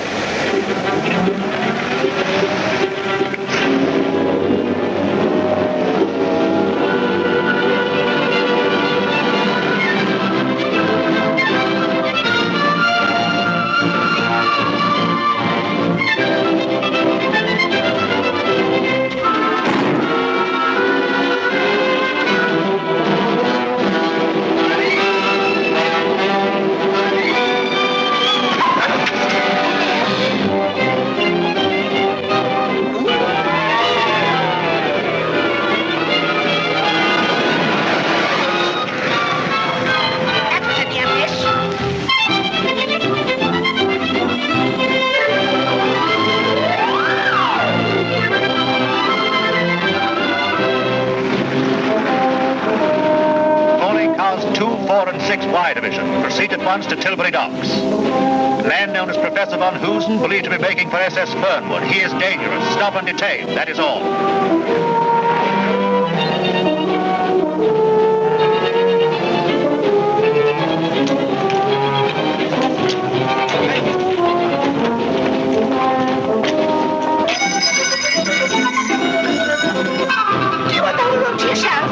Y Division. Proceed at once to Tilbury Docks. Man known as Professor von Hoosen, believed to be making for SS Fernwood. He is dangerous. Stop and detain. That is all. Do you want the whole room to yourself?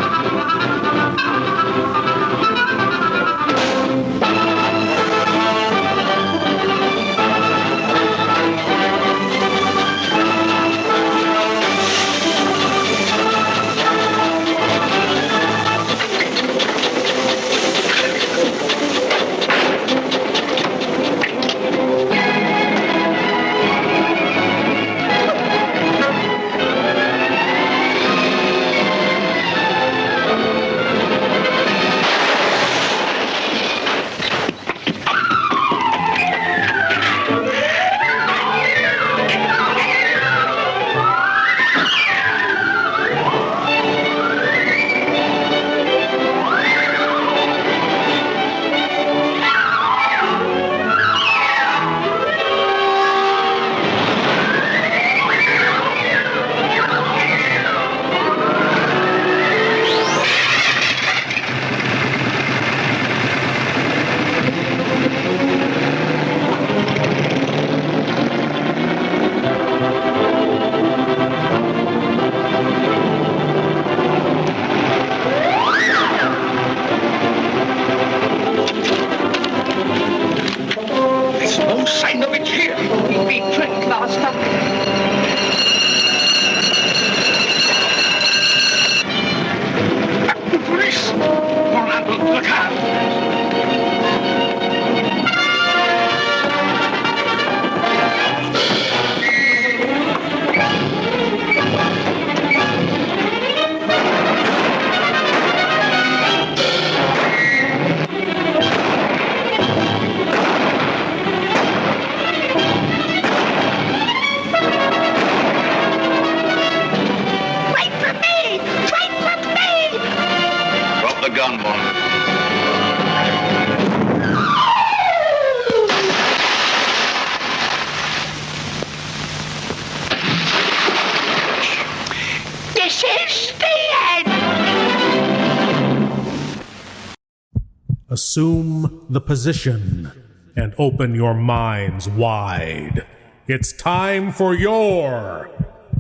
Assume the position and open your minds wide. It's time for your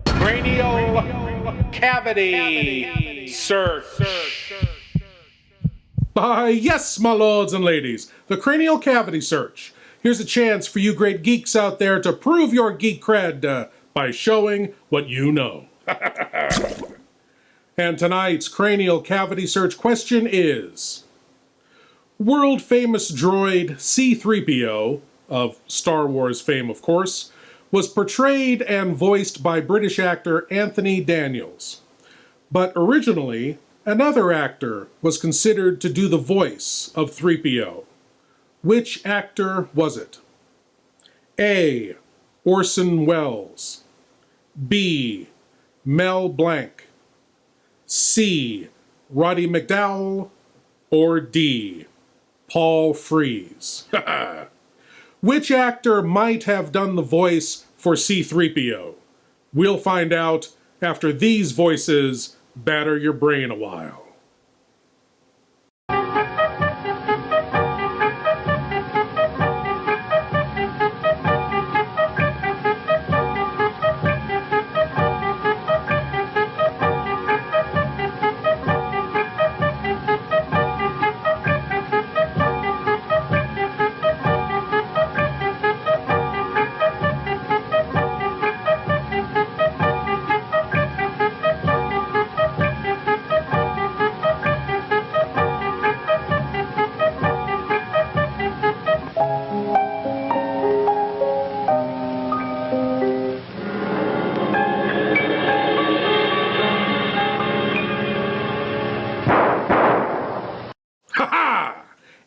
cranial cavity search. Yes, my lords and ladies, the cranial cavity search. Here's a chance for you great geeks out there to prove your geek cred by showing what you know. And tonight's cranial cavity search question is: world-famous droid C-3PO, of Star Wars fame of course, was portrayed and voiced by British actor Anthony Daniels. But originally, another actor was considered to do the voice of 3PO. Which actor was it? A. Orson Welles. B. Mel Blanc. C. Roddy McDowall. Or D. Paul Frees. Which actor might have done the voice for C-3PO? We'll find out after these voices batter your brain a while.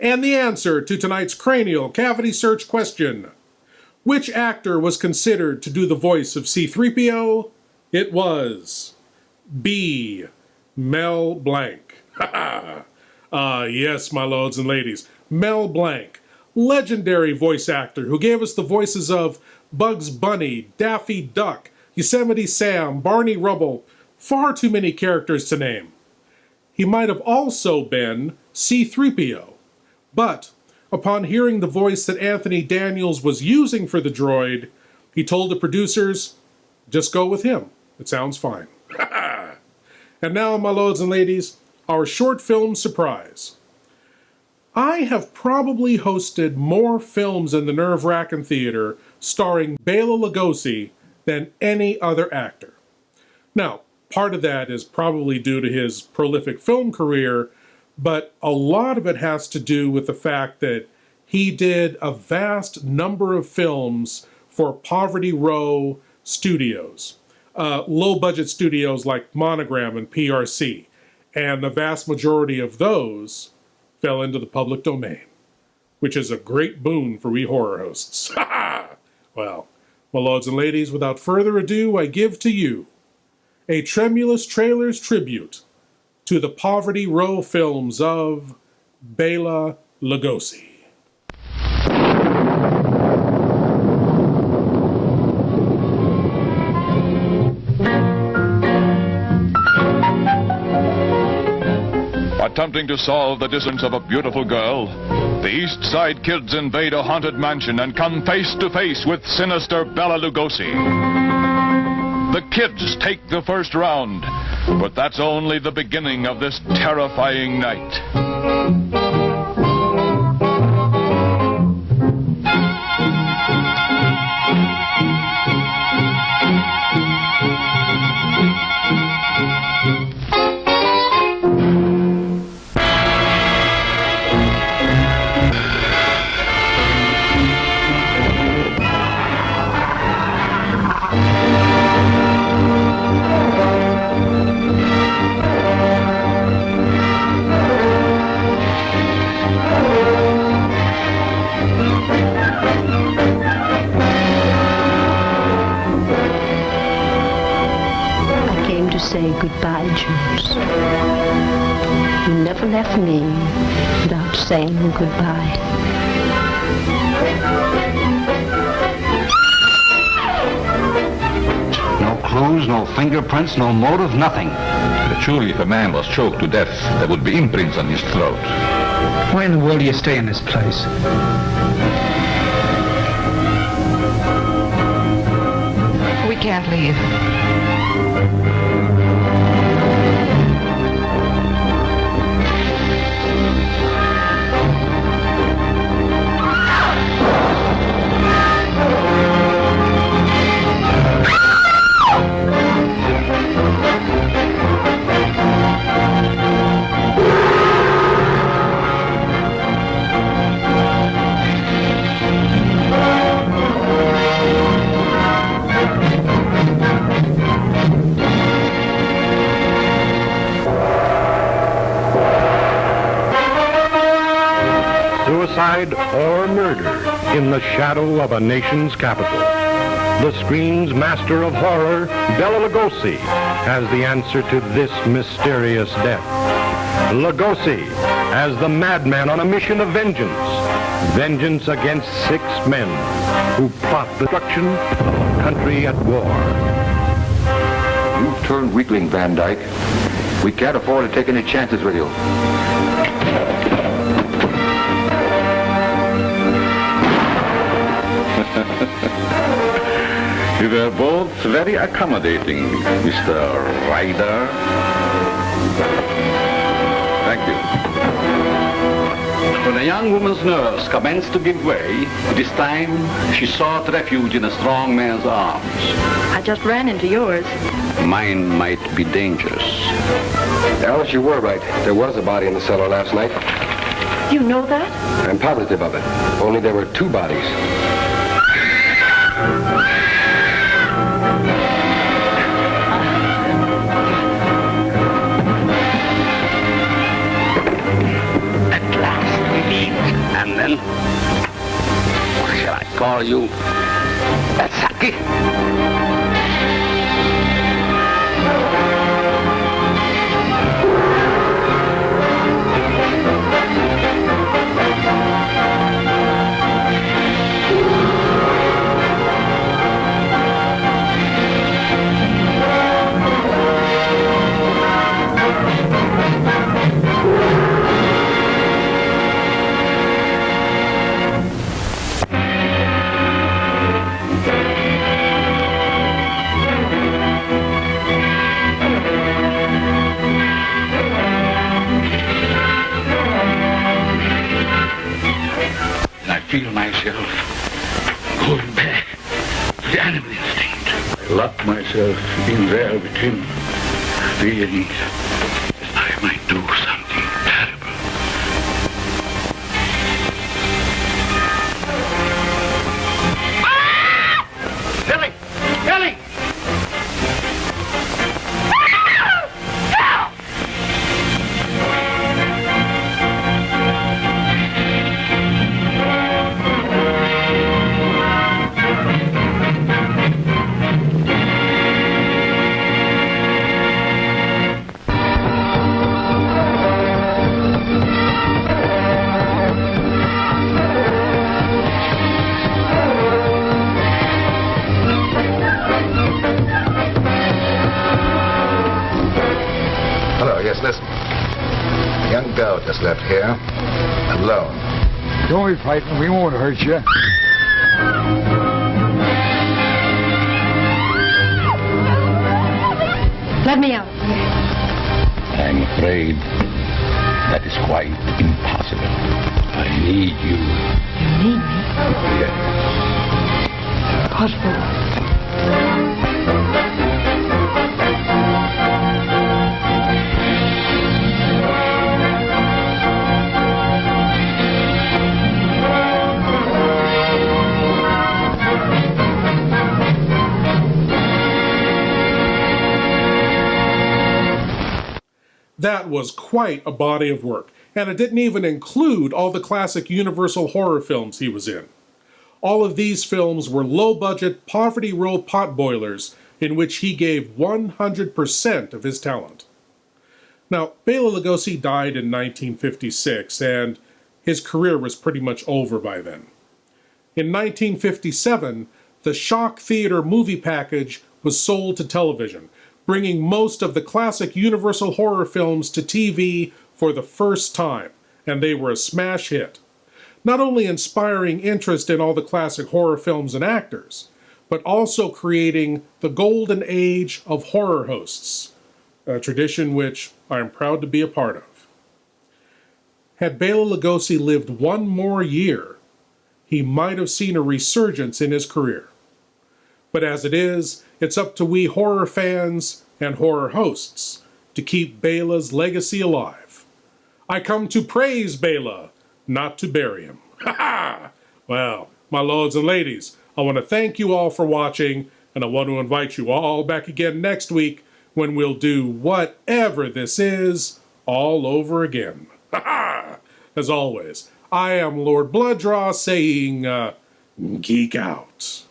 And the answer to tonight's cranial cavity search question: which actor was considered to do the voice of C-3PO? It was B. Mel Blanc. Yes, my lords and ladies, Mel Blanc, legendary voice actor who gave us the voices of Bugs Bunny, Daffy Duck, Yosemite Sam, Barney Rubble, far too many characters to name. He might have also been C-3PO. But upon hearing the voice that Anthony Daniels was using for the droid, he told the producers, just go with him. It sounds fine. And now, my lords and ladies, our short film surprise. I have probably hosted more films in the Wrackin Theater starring Bela Lugosi than any other actor. Now, part of that is probably due to his prolific film career, but a lot of it has to do with the fact that he did a vast number of films for Poverty Row studios, low-budget studios like Monogram and PRC, and the vast majority of those fell into the public domain, which is a great boon for we horror hosts. Well, my lords and ladies, without further ado, I give to you a Tremulous Trailers tribute to the Poverty Row films of Bela Lugosi. Attempting to solve the disappearance of a beautiful girl, the East Side Kids invade a haunted mansion and come face to face with sinister Bela Lugosi. The kids take the first round, but that's only the beginning of this terrifying night. Say goodbye, Jules. You never left me without saying goodbye. No clues, no fingerprints, no motive, nothing. But surely if a man was choked to death, there would be imprints on his throat. Why in the world do you stay in this place? can't leave. Suicide or murder in the shadow of a nation's capital. The screen's master of horror, Bela Lugosi, has the answer to this mysterious death. Lugosi as the madman on a mission of vengeance. Vengeance against 6 men who plot the destruction of a country at war. You've turned weakling, Van Dyke. We can't afford to take any chances with you. You were both very accommodating, Mr. Ryder. Thank you. When a young woman's nerves commenced to give way, this time she sought refuge in a strong man's arms. I just ran into yours. Mine might be dangerous. Alice, you were right. There was a body in the cellar last night. You know that? I'm positive of it. Only there were 2 bodies. And then, what shall I call you? Saki? Feel myself going back to the animal instinct. I lock myself in there with him, feeling that I might do something terrible. Billy! Billy! Listen. A young girl just left here, alone. Don't be frightened. We won't hurt you. Let me out. I'm afraid that is quite impossible. I need you. You need me? Yes. Hospital. That was quite a body of work, and it didn't even include all the classic Universal horror films he was in. All of these films were low-budget, Poverty Row potboilers in which he gave 100% of his talent. Now, Bela Lugosi died in 1956, and his career was pretty much over by then. In 1957, the Shock Theater movie package was sold to television, bringing most of the classic Universal horror films to TV for the first time, and they were a smash hit. Not only inspiring interest in all the classic horror films and actors, but also creating the golden age of horror hosts, a tradition which I am proud to be a part of. Had Bela Lugosi lived one more year, he might have seen a resurgence in his career. But as it is, it's up to we horror fans and horror hosts to keep Bela's legacy alive. I come to praise Bela, not to bury him. Ha ha! Well, my lords and ladies, I want to thank you all for watching, and I want to invite you all back again next week when we'll do whatever this is all over again. Ha ha! As always, I am Lord Blood-Rah saying, geek out.